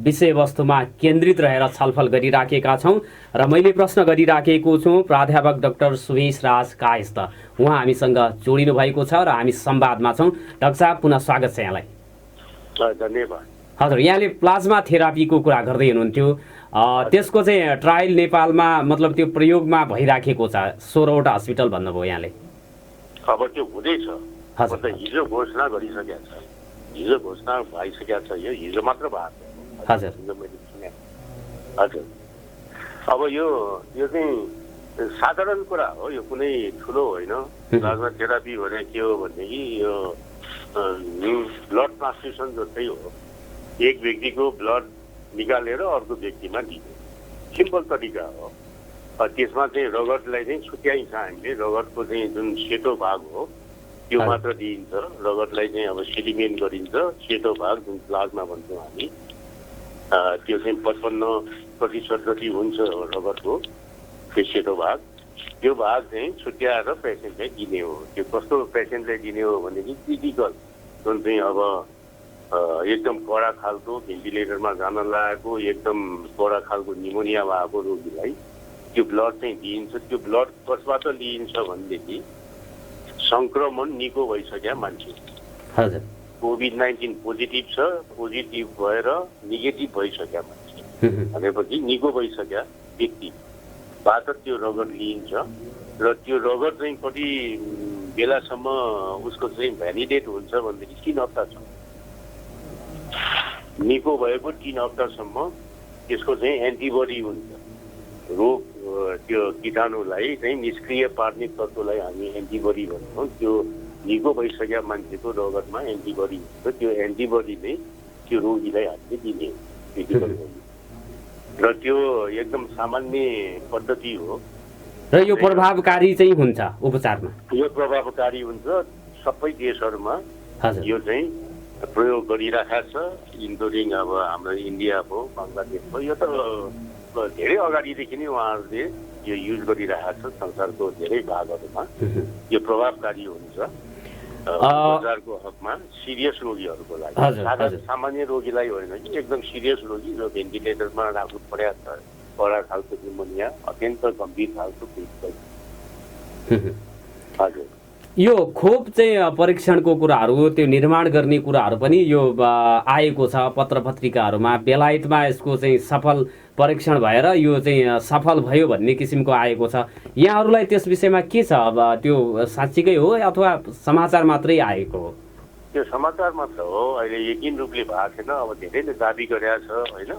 विषयवस्तुमा केन्द्रित रहेर छलफल गरिराखेका छौँ र मैले प्रश्न गरिराखेको छु प्राध्यापक डाक्टर सुवेश राज कायस्थ। उहाँ हामीसँग जोडिनु भएको छ र हामी संवादमा छौँ। डाक्टर साहब पुनः स्वागत छ यहाँलाई। धन्यवाद। हजुर, यहाँले प्लाज्मा थेरापीको कुरा गर्दै हुनुहुन्थ्यो। त्यसको चाहिँ ट्रायल नेपालमा मतलब त्यो प्रयोगमा भइराखेको छ 16वटा हस्पिटल भन्नुभयो यहाँले। अब त्यो हुँदैछ। हिजो घोषणा गरिसकेको छ। हिजो घोषणा भइसकेको छ। यो हिजो मात्र भएको। हजुर मैले सुने। हजुर, अब यो चाहिँ साधारण कुरा हो, यो कुनै ठुलो होइन। प्लाज्मा थेरापी भने के हो भनेदेखि यो ब्लड ट्रान्सफ्युसन जस्तै हो। एक व्यक्तिको ब्लड निकालेर अर्को व्यक्तिमा दिने सिम्पल तरिका हो। त्यसमा चाहिँ रगतलाई चाहिँ छुट्याइन्छ हामीले। रगतको चाहिँ जुन सेतो भाग हो त्यो मात्र दिइन्छ। रगतलाई चाहिँ अब सेडिमेन्ट गरिन्छ। सेतो भाग जुन प्लाज्मा भन्छौँ हामी, त्यो चाहिँ 55% जति हुन्छ रगतको त्यो सेतो भाग। त्यो भाग चाहिँ छुट्याएर पेसेन्टलाई दिने हो। त्यो कस्तो पेसेन्टलाई दिने हो भनेदेखि क्रिटिकल जुन चाहिँ अब एकदम कडा खालको भेन्टिलेटरमा जान लागेको, एकदम कडा खालको निमोनिया भएको रोगीलाई त्यो ब्लड चाहिँ दिइन्छ। त्यो ब्लड कसबाट लिइन्छ भनेदेखि सङ्क्रमण निको भइसक्यो मान्छे, हजुर, कोभिड-19 पोजिटिभ छ, पोजिटिभ भएर नेगेटिभ भइसक्यो मान्छे भनेपछि निको भइसक्यो व्यक्तिबाट त्यो रगत लिइन्छ। र त्यो रगत चाहिँ कति बेलासम्म उसको चाहिँ भ्यालिडेट हुन्छ भनेदेखि 3 हप्तासम्म। निको भएको 3 हप्तासम्म त्यसको चाहिँ एन्टिबडी हुन्छ। रोग त्यो कीटाणुलाई चाहिँ निष्क्रिय पार्ने तत्त्वलाई हामी एन्टिबडी भन्छौँ। त्यो निको भइसक्यो मान्छेको रगतमा एन्टिबडी हुन्छ। त्यो एन्टिबडी नै त्यो रोगीलाई हामीले दिने हो। र त्यो एकदम सामान्य पद्धति हो र यो प्रभावकारी चाहिँ हुन्छ उपचारमा। यो प्रभावकारी हुन्छ। सबै देशहरूमा यो चाहिँ प्रयोग गरिरहेको छ, इन्क्लुडिङ अब हाम्रो इन्डिया भयो, बङ्गलादेश भयो। यो त धेरै अगाडिदेखि नै उहाँहरूले यो युज गरिरहेको छ संसारको धेरै भागहरूमा। यो प्रभावकारी हुन्छ उपचारको हकमा सिरियस रोगीहरूको लागि। सामान्य रोगीलाई होइन कि एकदम सिरियस रोगी जो भेन्टिलेटरमा राख्नु परेको छ, कडा खालको निमोनिया, अत्यन्त गम्भीर खालको पेट। हजुर, यो खोप चाहिँ परीक्षणको कुराहरू, त्यो निर्माण गर्ने कुराहरू पनि यो आएको छ पत्र पत्रिकाहरूमा। बेलायतमा यसको चाहिँ सफल परीक्षण भएर यो चाहिँ सफल भयो भन्ने किसिमको आएको छ। यहाँहरूलाई त्यस विषयमा के छ? अब त्यो साँच्चीकै हो अथवा समाचार मात्रै आएको हो? त्यो समाचार मात्र हो, अहिले यकिन रूपले भएको छैन। अब धेरैले दाबी गरेका छ होइन,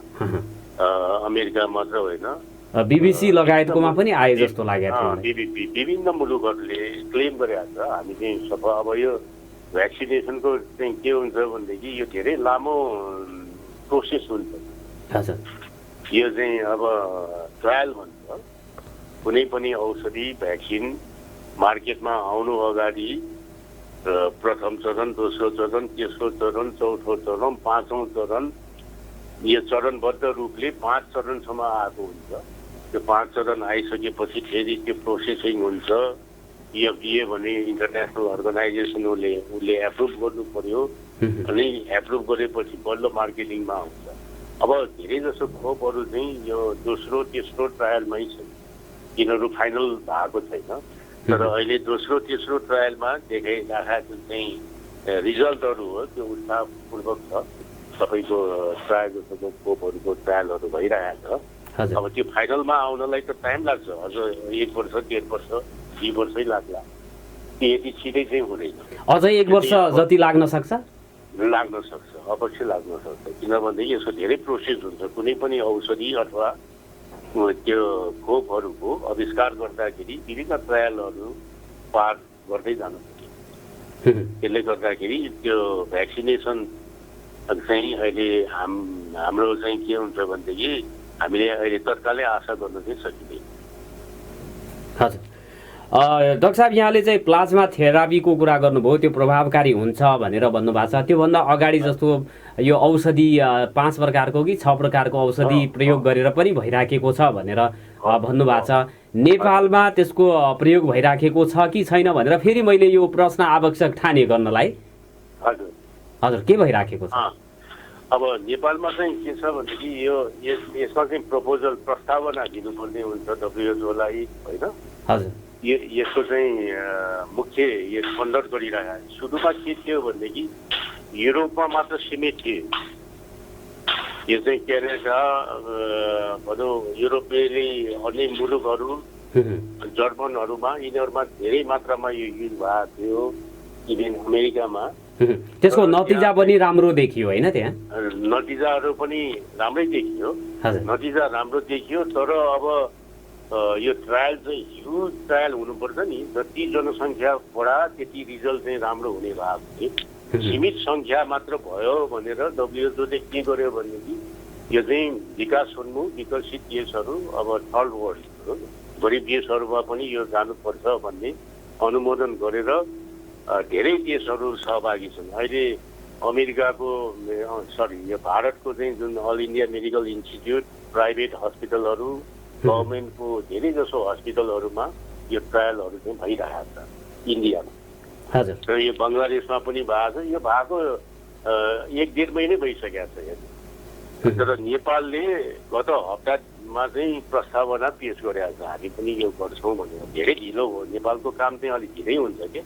अमेरिका मात्र होइन, बीबीसी लगायतकोमा पनि आए जस्तो लागेको थियो। विभिन्न मुलुकहरूले क्लेम गरेका छ। हामी चाहिँ अब यो भ्याक्सिनेसनको चाहिँ के हुन्छ भनेदेखि यो धेरै लामो प्रोसेस हुन्छ। हजुर, यो चाहिँ अब ट्रायल भन्छ। कुनै पनि औषधि भ्याक्सिन मार्केटमा आउनु अगाडि प्रथम चरण, दोस्रो चरण, तेस्रो चरण, चौथो चरण, पाँचौँ चरण, यो चरणबद्ध रूपले 5 चरणसम्म आएको हुन्छ। त्यो 5 चरण आइसकेपछि फेरि त्यो प्रोसेसिङ हुन्छ। FDA भन्ने इन्टरनेसनल अर्गनाइजेसन उसले एप्रुभ गर्नु पर्यो। अनि एप्रुभ गरेपछि बल्ल मार्केटिङमा आउँछ। अब धेरै जसो खोपहरू चाहिँ यो दोस्रो तेस्रो ट्रायलमै छ, तिनीहरू फाइनल भएको छैन। तर अहिले दोस्रो तेस्रो ट्रायलमा देखाइरहेको चाहिँ रिजल्टहरू हो त्यो उत्साहपूर्वक छ। सबैको ट्रायल जस्तो खोपहरूको ट्रायलहरू भइरहेको छ। अब त्यो फाइनलमा आउनलाई त टाइम लाग्छ, अझ 1 वर्ष 1.5 वर्ष 2 वर्षै लाग्ला। यति छिटै चाहिँ हुँदैन, अझै 1 वर्ष जति लाग्न सक्छ। अवश्य लाग्न सक्छ। किनभनेदेखि यसको धेरै प्रोसेस हुन्छ। कुनै पनि औषधि अथवा त्यो खोपहरूको आविष्कार गर्दाखेरि विभिन्न ट्रायलहरू पार गर्दै जानु पर्यो। त्यसले गर्दाखेरि त्यो भ्याक्सिनेसन चाहिँ अहिले हाम्रो चाहिँ के हुन्छ भनेदेखि हामीले अहिले तत्कालै आशा गर्न चाहिँ सकिँदैन। हजुर, डाक्टर साहब यहाँले चाहिँ प्लाज्मा थेरापीको कुरा गर्नुभयो, त्यो प्रभावकारी हुन्छ भनेर भन्नुभएको छ। त्योभन्दा अगाडि जस्तो यो औषधि 5 प्रकारको कि 6 प्रकारको औषधि प्रयोग गरेर पनि भइराखेको छ भनेर भन्नुभएको छ। नेपालमा त्यसको प्रयोग भइराखेको छ कि छैन भनेर फेरि मैले यो प्रश्न आवश्यक ठाने गर्नलाई। हजुर, के भइराखेको छ? अब नेपालमा चाहिँ के छ भनेदेखि यसमा चाहिँ प्रस्तावना दिनुपर्ने हुन्छ WHO लाई होइन। हजुर, यसको चाहिँ मुख्य यो कन्डक्ट गरिरहेको। सुरुमा के थियो भनेदेखि युरोपमा मात्र सीमित थियो। यो चाहिँ क्यानाडा भनौँ युरोपेली अन्य मुलुकहरू, जर्मनहरूमा, यिनीहरूमा धेरै मात्रामा यो युज भएको थियो। इभेन अमेरिकामा त्यसको नतिजा पनि राम्रो देखियो होइन? त्यहाँ नतिजाहरू पनि राम्रै देखियो। नतिजा राम्रो देखियो। तर अब यो ट्रायल चाहिँ ह्युज ट्रायल हुनुपर्छ नि। जति जनसङ्ख्या बढा त्यति रिजल्ट चाहिँ राम्रो हुने भएको थियो। सीमित सङ्ख्या मात्र भयो भनेर WHO ले के गर्यो भनेदेखि यो चाहिँ विकासोन्मुख विकसित देशहरू, अब थर्ड वर्ल्ड गरिब देशहरूमा पनि यो जानुपर्छ भन्ने अनुमोदन गरेर धेरै देशहरू सहभागी छन्। अहिले अमेरिकाको यो भारतको चाहिँ जुन all India medical institute, private हस्पिटलहरू, गभर्मेन्टको धेरै जसो हस्पिटलहरूमा यो ट्रायलहरू चाहिँ भइरहेको छ इन्डियामा। हजुर। र यो बङ्गलादेशमा पनि भएको छ। यो भएको 1-1.5 महिनै भइसकेको छ यहाँ। तर नेपालले गत हप्तामा चाहिँ प्रस्तावना पेश गरेको छ, हामी पनि यो गर्छौँ भनेर। धेरै ढिलो भयो, नेपालको काम चाहिँ अलिक ढिलै हुन्छ कि,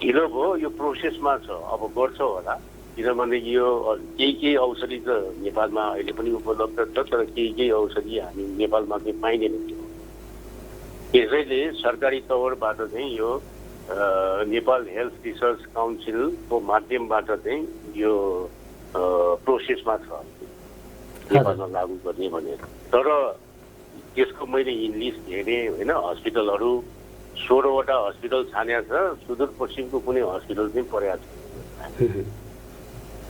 ढिलो भयो। यो प्रोसेसमा छ, अब गर्छ होला। किनभने यो केही औषधि त नेपालमा अहिले पनि उपलब्ध छ, तर केही औषधि हामी नेपालमा चाहिँ पाइँदैन थियो। त्यसैले सरकारी तवरबाट चाहिँ यो नेपाल हेल्थ रिसर्च काउन्सिलको माध्यमबाट चाहिँ यो प्रोसेसमा छ नेपालमा लागू गर्ने भनेर। तर त्यसको मैले लिस्ट हेरेँ होइन, हस्पिटलहरू 16वटा हस्पिटल छानेको छ, सुदूरपश्चिमको कुनै हस्पिटल चाहिँ परेको छ।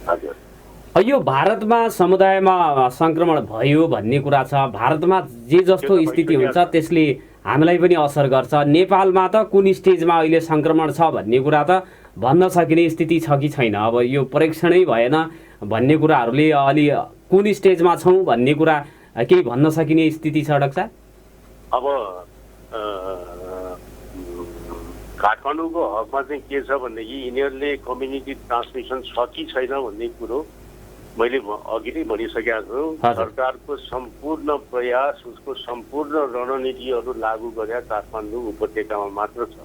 हजुर। यो भारतमा समुदायमा संक्रमण भयो भन्ने कुरा छ। भारतमा जे जस्तो स्थिति हुन्छ त्यसले हामीलाई पनि असर गर्छ। नेपालमा त कुन स्टेजमा अहिले संक्रमण छ भन्ने कुरा त भन्न सकिने स्थिति छ कि छैन। अब यो परीक्षणै भएन भन्ने कुराहरूले अलि कुन स्टेजमा छौँ भन्ने कुरा केही भन्न सकिने स्थिति छ डाक्टर साहब? अब काठमाडौँको हकमा चाहिँ के छ भनेदेखि यिनीहरूले कम्युनिटी ट्रान्समिसन छ कि छैन भन्ने कुरो मैले अघि नै भनिसकेको छु। सरकारको सम्पूर्ण प्रयास, उसको सम्पूर्ण रणनीतिहरू लागू गरेर काठमाडौँ उपत्यकामा मात्र छ।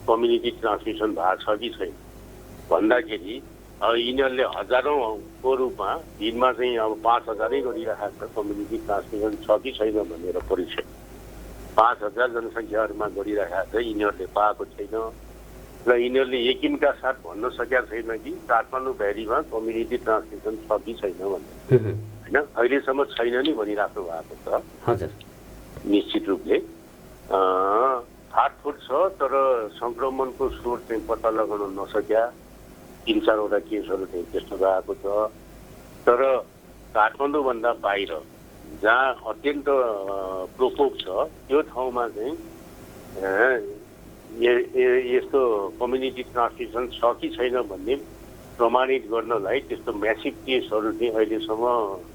कम्युनिटी ट्रान्समिसन भएको छ कि छैन भन्दाखेरि अब यिनीहरूले हजारौँको रूपमा दिनमा चाहिँ अब 5,000 गरिरहेको छ। कम्युनिटी ट्रान्समिसन छ कि छैन भनेर परीक्षण 5,000 जनसङ्ख्याहरूमा गरिरहेको छ, यिनीहरूले पाएको छैन। र यिनीहरूले यकिनका साथ भन्न सकेका छैन कि काठमाडौँ भ्यालीमा कम्युनिटी ट्रान्समिसन छ कि छैन भनेर होइन। अहिलेसम्म छैन नि भनिराख्नु भएको छ। निश्चित रूपले फाटफुट छ, तर सङ्क्रमणको स्रोत चाहिँ पत्ता लगाउन नसक्या 3-4वटा केसहरू चाहिँ त्यस्तो भएको छ। तर काठमाडौँभन्दा बाहिर जहाँ अत्यन्त प्रकोप छ त्यो ठाउँमा चाहिँ यस्तो कम्युनिटी ट्रान्समिसन छ कि छैन भन्ने प्रमाणित गर्नलाई त्यस्तो म्यासिभ टेस्टहरू चाहिँ अहिलेसम्म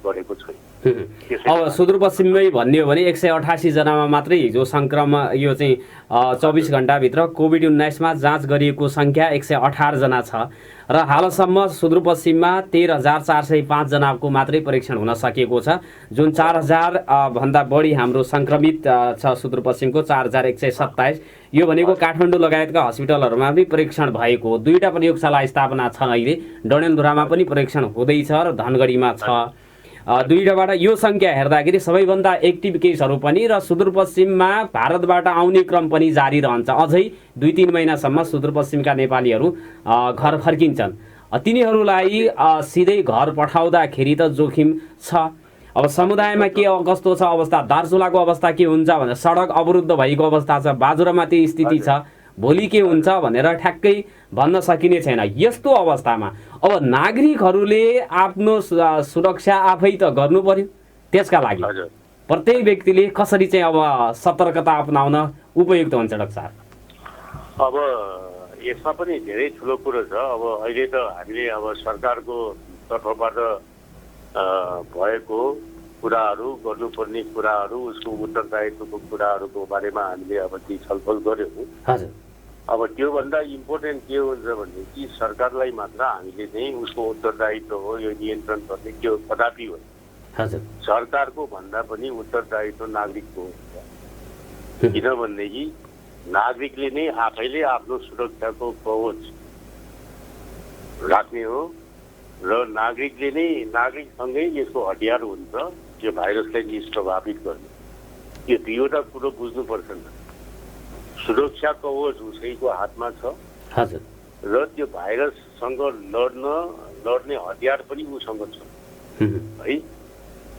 गरेको छैन। अब सुदूरपश्चिममै भन्ने हो भने 188 जनामा मात्रै हिजो संक्रमण यो चाहिँ 24 घण्टाभित्र कोभिड-19मा जाँच गरिएको सङ्ख्या 118 जना छ र हालसम्म सुदूरपश्चिममा 13,405 जनाको मात्रै परीक्षण हुन सकेको छ, जुन 4,000 भन्दा बढी हाम्रो सङ्क्रमित छ सुदूरपश्चिमको 4,127। यो भनेको काठमाडौँ लगायतका हस्पिटलहरूमा पनि परीक्षण भएको हो। 2वटा प्रयोगशाला स्थापना छन् अहिले, डडेलधुरामा पनि परीक्षण हुँदैछ र धनगढीमा छ। 2वटाबाट यो सङ्ख्या हेर्दाखेरि सबैभन्दा एक्टिभ केसहरू पनि र सुदूरपश्चिममा भारतबाट आउने क्रम पनि जारी रहन्छ। अझै 2-3 महिनासम्म सुदूरपश्चिमका नेपालीहरू घर फर्किन्छन्। तिनीहरूलाई सिधै घर पठाउँदाखेरि त जोखिम छ। अब समुदायमा के कस्तो छ अवस्था, दार्चुलाको अवस्था के हुन्छ भने सडक अवरुद्ध भएको अवस्था छ, बाजुरामा त्यो स्थिति छ, भोलि के हुन्छ भनेर ठ्याक्कै भन्न सकिने छैन। यस्तो अवस्थामा अब नागरिकहरूले आफ्नो सुरक्षा आफै त गर्नु पर्यो। त्यसका लागि प्रत्येक व्यक्तिले कसरी चाहिँ अब सतर्कता अपनाउन उपयुक्त हुन्छ डाक्टर साहब? अब यसमा पनि धेरै ठुलो कुरो छ। अब अहिले त हामीले अब सरकारको तर्फबाट भएको कुराहरू, गर्नुपर्ने कुराहरू, उसको उत्तरदायित्वको कुराहरूको बारेमा हामीले अब ती छलफल गऱ्यौँ। अब त्योभन्दा इम्पोर्टेन्ट के हुन्छ भनेदेखि सरकारलाई मात्र हामीले चाहिँ उसको उत्तरदायित्व हो यो नियन्त्रण गर्ने, त्यो कदापि हो। सरकारको भन्दा पनि उत्तरदायित्व नागरिकको हुन्छ। किनभनेदेखि नागरिकले नै आफैले आफ्नो सुरक्षाको कवच राख्ने हो र नागरिकले नै नागरिकसँगै यसको हतियार हुन्छ यो भाइरसलाई निष्प्रभावित गर्ने। यो 2वटा कुरो बुझ्नुपर्छ नि। सुरक्षा कवच उसैको हातमा छ र त्यो भाइरससँग लड्ने हतियार पनि उसँग छ है।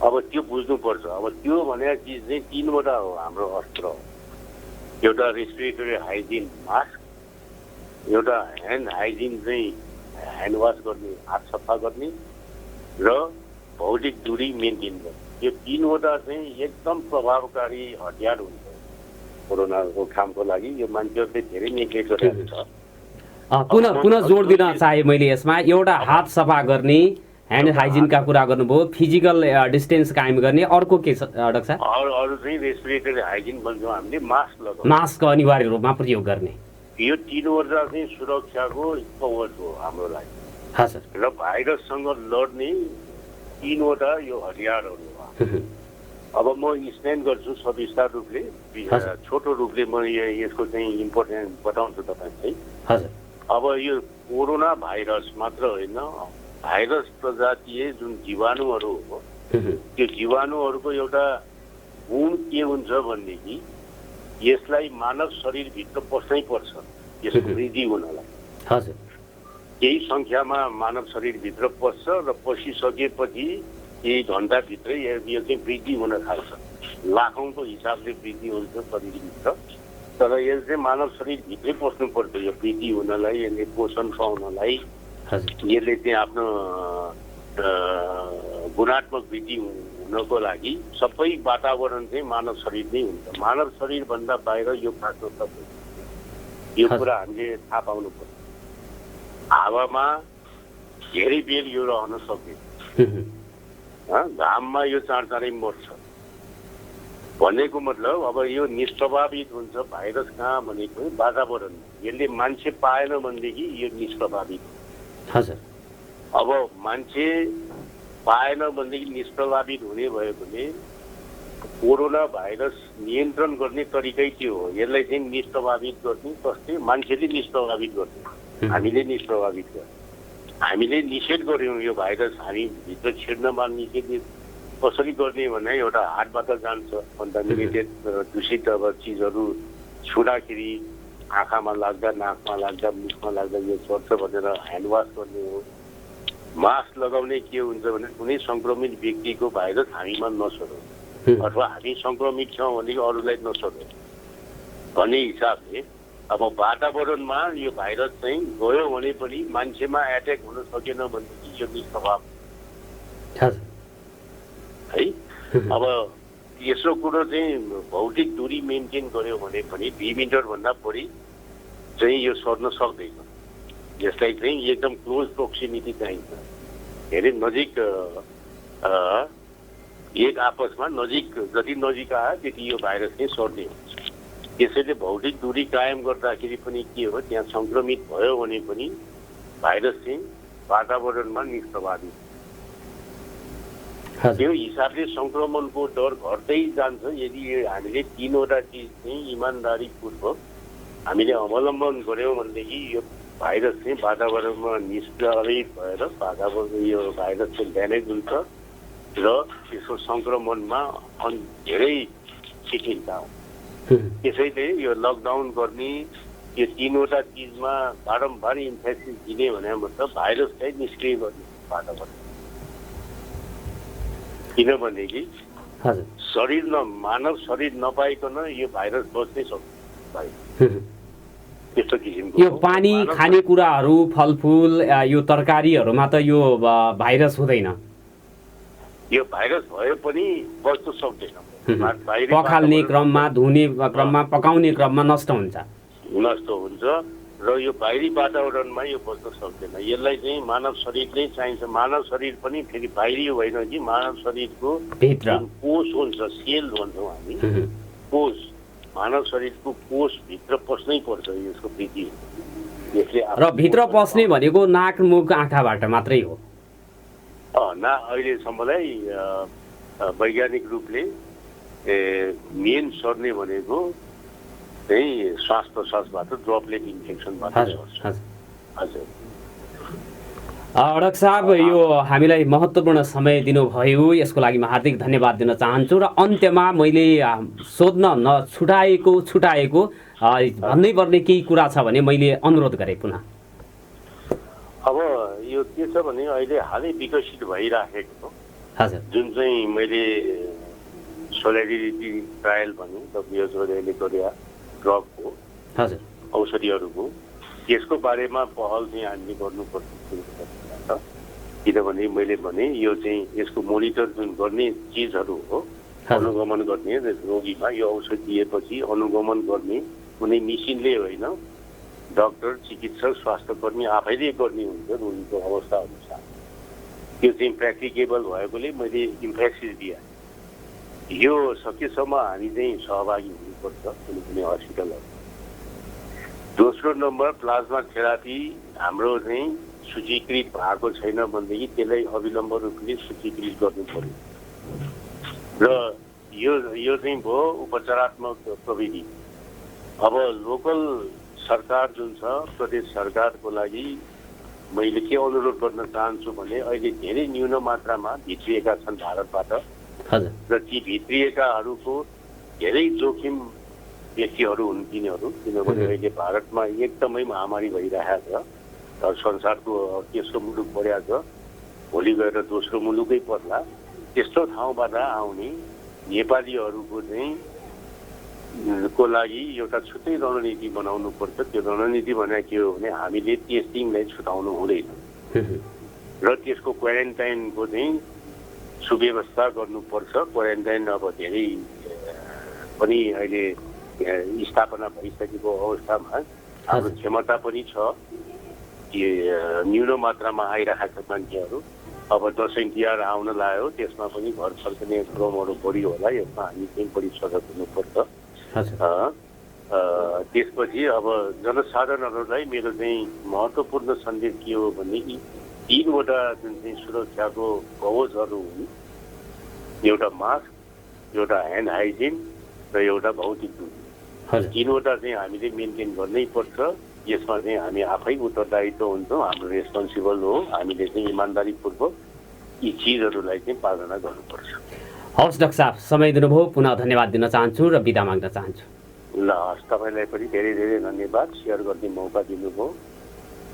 अब त्यो बुझ्नुपर्छ। अब त्यो भनेको चिज चाहिँ 3वटा हो हाम्रो अस्त्र। एउटा रेस्पिरेटरी हाइजिन मास्क, एउटा ह्यान्ड हाइजिन चाहिँ ह्यान्ड वास गर्ने, हात सफा गर्ने र भौतिक दूरी मेन्टेन गर्ने। यो 3वटा चाहिँ एकदम प्रभावकारी हतियार हुन्छ कोरोनाको कामको लागि। यो मान्छेहरूले धेरै नेग्लेक्ट गरेको छ। पुनः जोड दिन चाहे मैले यसमा एउटा हात सफा गर्ने, ह्यान्ड हाइजिनका कुरा गर्नुभयो, फिजिकल डिस्टेन्स कायम गर्ने, अर्को के छ डाक्टर साहब? अरू चाहिँ रेस्पिरेटरी हाइजिन भन्छौँ हामीले, मास्क लगाउनु, मास्क अनिवार्य रूपमा प्रयोग गर्ने। यो 3वटा चाहिँ सुरक्षाको कवच हो हाम्रो लागि। हजुर। र भाइरससँग लड्ने 3वटा यो हतियारहरू हो। अब म एक्सप्लेन गर्छु सविस्तार रूपले, छोटो रूपले म यसको चाहिँ इम्पोर्टेन्ट बताउँछु तपाईँलाई। हजुर। अब यो कोरोना भाइरस मात्र होइन, भाइरस प्रजातीय जुन जीवाणुहरू हो त्यो जीवाणुहरूको एउटा गुण के हुन्छ भनेदेखि यसलाई मानव शरीरभित्र पस्नै पर्छ यसको वृद्धि हुनलाई। हजुर। केही सङ्ख्यामा मानव शरीरभित्र पस्छ र पसिसकेपछि केही घन्टाभित्रै यो चाहिँ वृद्धि हुन थाल्छ। लाखौँको हिसाबले वृद्धि हुन्छ शरीरभित्र, तर यो चाहिँ मानव शरीरभित्रै पस्नुपर्छ यो वृद्धि हुनलाई, यसले पोषण पाउनलाई, यसले चाहिँ आफ्नो गुणात्मक वृद्धि हुनको लागि सबै वातावरण चाहिँ मानव शरीर नै हुन्छ। मानव शरीरभन्दा बाहिर यो बाँच्नु सक्दैन, यो कुरा हामीले थाहा पाउनु पर्छ। हावामा धेरै बेर यो रहन सक्दैन, घाममा यो चाँडै मर्छ। भनेको मतलब अब यो निष्प्रभावित हुन्छ भाइरस कहाँ भनेको वातावरणमा, यसले मान्छे पाएन भनेदेखि यो निष्प्रभावित हुन्छ। हजुर। अब मान्छे पाएन भनेदेखि निष्प्रभावित हुने भएकोले कोरोना भाइरस नियन्त्रण गर्ने तरिकै त्यो हो। यसलाई चाहिँ निष्प्रभावित गर्ने कस्तै मान्छेले निष्प्रभावित गर्ने, हामीले निष्प्रभावित गर्ने। हामीले निषेध गर्यौँ यो भाइरस हामी भित्र छिर्नमा निषेध कसरी गर्ने भने एउटा हातबाट जान्छ कन्टामिनेटेड दूषित अब चिजहरू छुँदाखेरि आँखामा लाग्दा, नाकमा लाग्दा, मुखमा लाग्दा यो सर्छ भनेर ह्यान्ड वास गर्ने हो। मास्क लगाउने के हुन्छ भने कुनै सङ्क्रमित व्यक्तिको भाइरस हामीमा नसरोस् अथवा हामी सङ्क्रमित छौँ भनेदेखि अरूलाई नसरोस् भन्ने हिसाबले अब वातावरणमा यो भाइरस चाहिँ गयो भने पनि मान्छेमा एट्याक हुन सकेन भनेदेखि यो निष्प्रभाव है। अब यसो कुरो चाहिँ भौतिक दूरी मेन्टेन गर्यो भने पनि 2 मिटरभन्दा बढी चाहिँ यो सर्न सक्दैन। यसलाई चाहिँ एकदम क्लोज प्रोक्सिमिटी चाहिन्छ, धेरै नजिक एक आपसमा नजिक, जति नजिक आयो त्यति यो भाइरस चाहिँ सर्ने हुन्छ। त्यसैले भौतिक दूरी कायम गर्दाखेरि पनि के हो, त्यहाँ सङ्क्रमित भयो भने पनि भाइरस चाहिँ वातावरणमा निष्प्रभावित, त्यो हिसाबले सङ्क्रमणको डर घट्दै जान्छ यदि हामीले 3वटा चिज चाहिँ इमान्दारीपूर्वक हामीले अवलम्बन गऱ्यौँ भनेदेखि यो भाइरस चाहिँ वातावरणमा निष्प्रभावित भएर वातावरण यो भाइरस चाहिँ ड्यामेज हुन्छ र यसको सङ्क्रमणमा धेरै सिकिन्छ। त्यसैले यो लकडाउन गर्ने, यो 3वटा चिजमा बारम्बार इन्फेक्सन दिने भने मतलब भाइरसलाई निष्क्रिय गर्ने वातावरण, किनभनेदेखि शरीर मानव शरीर नपाइकन यो भाइरस बच्नै सक्छ। त्यस्तो किसिमको यो पानी खाने कुराहरू, फलफुल, यो तरकारीहरूमा त यो भाइरस हुँदैन, यो भाइरस भयो पनि बच्न सक्दैन। पखाल्ने क्रममा, धुने क्रममा, पकाउने क्रममा नष्ट हुन्छ र यो बाहिरी वातावरणमा यो बच्न सक्दैन। यसलाई चाहिँ मानव शरीर नै चाहिन्छ। मानव शरीर पनि फेरि बाहिरी होइन कि मानव शरीरको कोष हुन्छ, सेल भन्छौँ हामी, कोष, मानव शरीरको कोषभित्र पस्नै पर्छ यसको वृद्धि। यसले र भित्र पस्ने भनेको नाक, मुख, आँखाबाट मात्रै हो न अहिलेसम्मलाई वैज्ञानिक रूपले मेन सर्ने भनेको चाहिँ श्वास प्रश्वासबाट, ड्रपलेट इन्फेक्सनबाट सर्छ। हजुर। डाक्टर साहब, यो हामीलाई महत्त्वपूर्ण समय दिनुभयो, यसको लागि म हार्दिक धन्यवाद दिन चाहन्छु। र अन्त्यमा मैले सोध्न छुटाएको भन्नै पर्ने केही कुरा छ भने मैले अनुरोध गरेँ पुनः। अब यो के छ भने अहिले हालै विकसित भइराखेको हजुर जुन चाहिँ मैले सोलिडिटी ट्रायल भन्नु WHOले गरेका ड्रगको, हजुर, औषधिहरूको, यसको बारेमा पहल चाहिँ हामीले गर्नुपर्छ। किनभने मैले भने यो चाहिँ यसको मोनिटर जुन गर्ने चिजहरू हो, अनुगमन गर्ने रोगीमा यो औषध दिएपछि अनुगमन गर्ने कुनै मिसिनले होइन, डाक्टर, चिकित्सक, स्वास्थ्यकर्मी आफैले गर्ने हुन्छ रोगीको अवस्था अनुसार। त्यो चाहिँ प्र्याक्टिकेबल भएकोले मैले इम्फेसिस दिएँ। यो सकेसम्म हामी चाहिँ सहभागी हुनुपर्छ कुनै कुनै हस्पिटलहरू। दोस्रो नम्बर, प्लाज्मा थेरापी हाम्रो चाहिँ सूचीकृत भएको छैन भनेदेखि त्यसलाई अविलम्ब रूपले सूचीकृत गर्नु पर्यो। र यो चाहिँ भयो उपचारात्मक प्रविधि। अब लोकल सरकार जुन छ, प्रदेश सरकारको लागि मैले के अनुरोध गर्न चाहन्छु भने अहिले धेरै न्यून मात्रामा भित्रिएका छन् भारतबाट, र ती भित्रिएकाहरूको धेरै जोखिम व्यक्तिहरू हुन् तिनीहरू। किनभने अहिले भारतमा एकदमै महामारी भइरहेको छ, संसारको तेस्रो मुलुक परेको छ, भोलि गएर दोस्रो मुलुकै पर्ला। त्यस्तो ठाउँबाट आउने नेपालीहरूको चाहिँ को लागि एउटा छुट्टै रणनीति बनाउनु पर्छ। त्यो रणनीति भने के हो भने हामीले टेस्टिङलाई छुटाउनु हुँदैन र त्यसको क्वारेन्टाइनको चाहिँ सुव्यवस्था गर्नुपर्छ। क्वारेन्टाइन अब धेरै पनि अहिले स्थापना भइसकेको अवस्थामा हाम्रो क्षमता पनि छ कि न्यून मात्रामा आइरहेका मान्छेहरू। अब दसैँ तिहार आउन लाग्यो, त्यसमा पनि घर फर्कने क्रमहरू बढी होला। यसमा हामी चाहिँ बढी सजग हुनुपर्छ। त्यसपछि अब जनसाधारणहरूलाई मेरो चाहिँ महत्त्वपूर्ण सन्देश के हो भने यी 3वटा जुन चाहिँ सुरक्षाको कवचहरू हुन्, एउटा मास्क, एउटा ह्यान्ड हाइजिन र एउटा भौतिक दूरी, 3वटा चाहिँ हामीले मेन्टेन गर्नै पर्छ। यसमा चाहिँ हामी आफै उत्तरदायित्व हुन्छौँ, हाम्रो रेस्पोन्सिबल हो। हामीले चाहिँ इमान्दारीपूर्वक यी चिजहरूलाई चाहिँ पालना गर्नुपर्छ। हवस् डाक्टर साहब, समय दिनुभयो, पुनः धन्यवाद दिन चाहन्छु र बिदा माग्न चाहन्छु। ल हस्, तपाईँलाई पनि धेरै धेरै धन्यवाद, सेयर गर्ने मौका दिनुभयो।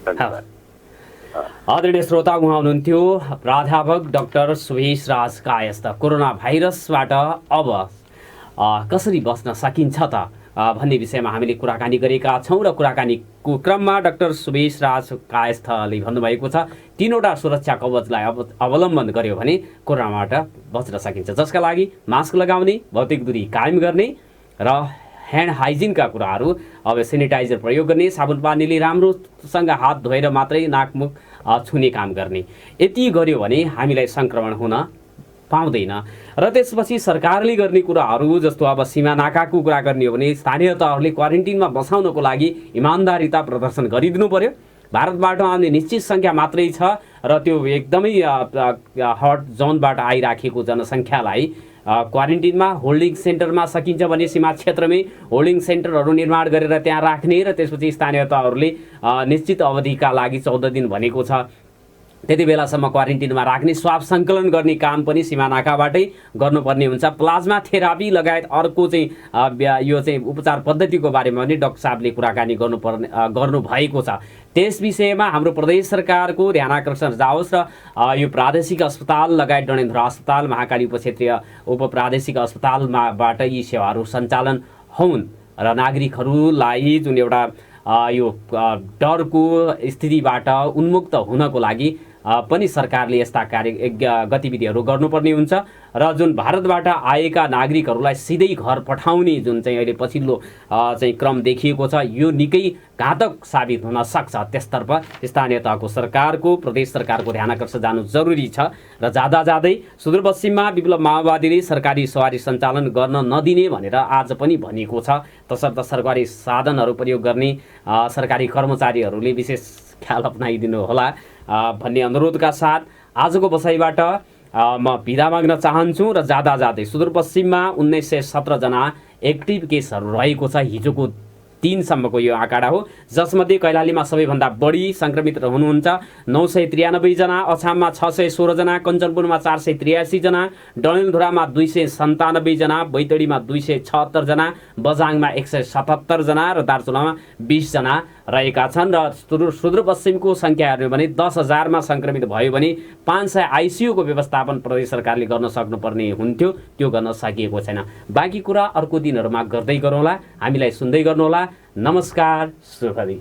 धन्यवाद। आदरणीय श्रोता, उहाँ हुनुहुन्थ्यो प्राध्यापक डाक्टर सुभेश राज कायस्थ। कोरोना भाइरसबाट अब कसरी बच्न सकिन्छ त भन्ने विषयमा हामीले कुराकानी गरेका छौँ र कुराकानीको क्रममा डाक्टर सुभेश राज कायस्थले भन्नुभएको छ 3वटा सुरक्षा कवचलाई अवलम्बन गर्यो भने कोरोनाबाट बच्न सकिन्छ, जसका लागि मास्क लगाउने, भौतिक दूरी कायम गर्ने र ह्यान्ड हाइजिनका कुराहरू, अब सेनिटाइजर प्रयोग गर्ने, साबुन पानीले राम्रोसँग हात धोएर मात्रै नाकमुख छुने काम गर्ने। यति गर्यो भने हामीलाई सङ्क्रमण हुन पाउँदैन। र त्यसपछि सरकारले गर्ने कुराहरू जस्तो अब सीमा नाकाको कुरा गर्ने हो भने स्थानीय तहहरूले क्वारेन्टिनमा बसाउनको लागि इमान्दारिता प्रदर्शन गरिदिनु पर्यो। भारतबाट आउने निश्चित सङ्ख्या मात्रै छ र त्यो एकदमै हट जोनबाट आइराखेको जनसङ्ख्यालाई क्वारेन्टिनमा होल्डिङ सेन्टरमा सकिन्छ भने सीमा क्षेत्रमै होल्डिङ सेन्टरहरू निर्माण गरेर त्यहाँ राख्ने र त्यसपछि स्थानीय तहहरूले निश्चित अवधिका लागि 14 दिन भनेको छ, त्यति बेलासम्म क्वारेन्टिनमा राख्ने, स्वाब सङ्कलन गर्ने काम पनि सीमानाकाबाटै गर्नुपर्ने हुन्छ। प्लाज्मा थेरापी लगायत अर्को चाहिँ यो चाहिँ उपचार पद्धतिको बारेमा पनि डाक्टर साहबले कुराकानी गर्नुभएको छ। त्यस विषयमा हाम्रो प्रदेश सरकारको ध्यानाकर्षण जाओस् र यो प्रादेशिक अस्पताल लगायत डडेलधुरा अस्पताल, महाकाली उपक्षेत्रीय उपप्रादेशिक अस्पतालबाट यी सेवाहरू सञ्चालन हुन् र नागरिकहरूलाई जुन एउटा यो डरको स्थितिबाट उन्मुक्त हुनको लागि पनि सरकारले यस्ता गतिविधिहरू गर्नुपर्ने हुन्छ र जुन भारतबाट आएका नागरिकहरूलाई सिधै घर पठाउने जुन चाहिँ अहिले पछिल्लो चाहिँ क्रम देखिएको छ, यो निकै घातक साबित हुन सक्छ। त्यसतर्फ स्थानीय तहको सरकारको, प्रदेश सरकारको ध्यानाकर्षण जानु जरुरी छ र जाँदै सुदूरपश्चिममा विप्लव माओवादीले सरकारी सवारी सञ्चालन गर्न नदिने भनेर आज पनि भनिएको छ। तसर्थ सरकारी साधनहरू प्रयोग गर्ने सरकारी कर्मचारीहरूले विशेष ख्याल अपनाइदिनु होला भन्ने अनुरोधका साथ आजको बसाइबाट म बिदा माग्न चाहन्छु र जाँदै सुदूरपश्चिममा 1917 जना एक्टिभ केसहरू रहेको छ। हिजोको 3 सम्मको यो आँकडा हो, जसमध्ये कैलालीमा सबैभन्दा बढी सङ्क्रमित हुनुहुन्छ 993 जना, अछाममा 616 जना, कञ्चनपुरमा 483 जना, डडेलधुरामा 297 जना, बैतडीमा 276 जना, बझाङमा 177 जना र दार्चुलामा 20 जना रहेका छन्। र सुदूरपश्चिमको सङ्ख्या हेर्यो भने 10,000मा सङ्क्रमित भयो भने 500 आइसियुको व्यवस्थापन प्रदेश सरकारले गर्न सक्नुपर्ने हुन्थ्यो, त्यो गर्न सकिएको छैन। बाँकी कुरा अर्को दिनहरूमा गर्दै गरौँला। हामीलाई सुन्दै गर्नुहोला। नमस्कार, शुभ दिन।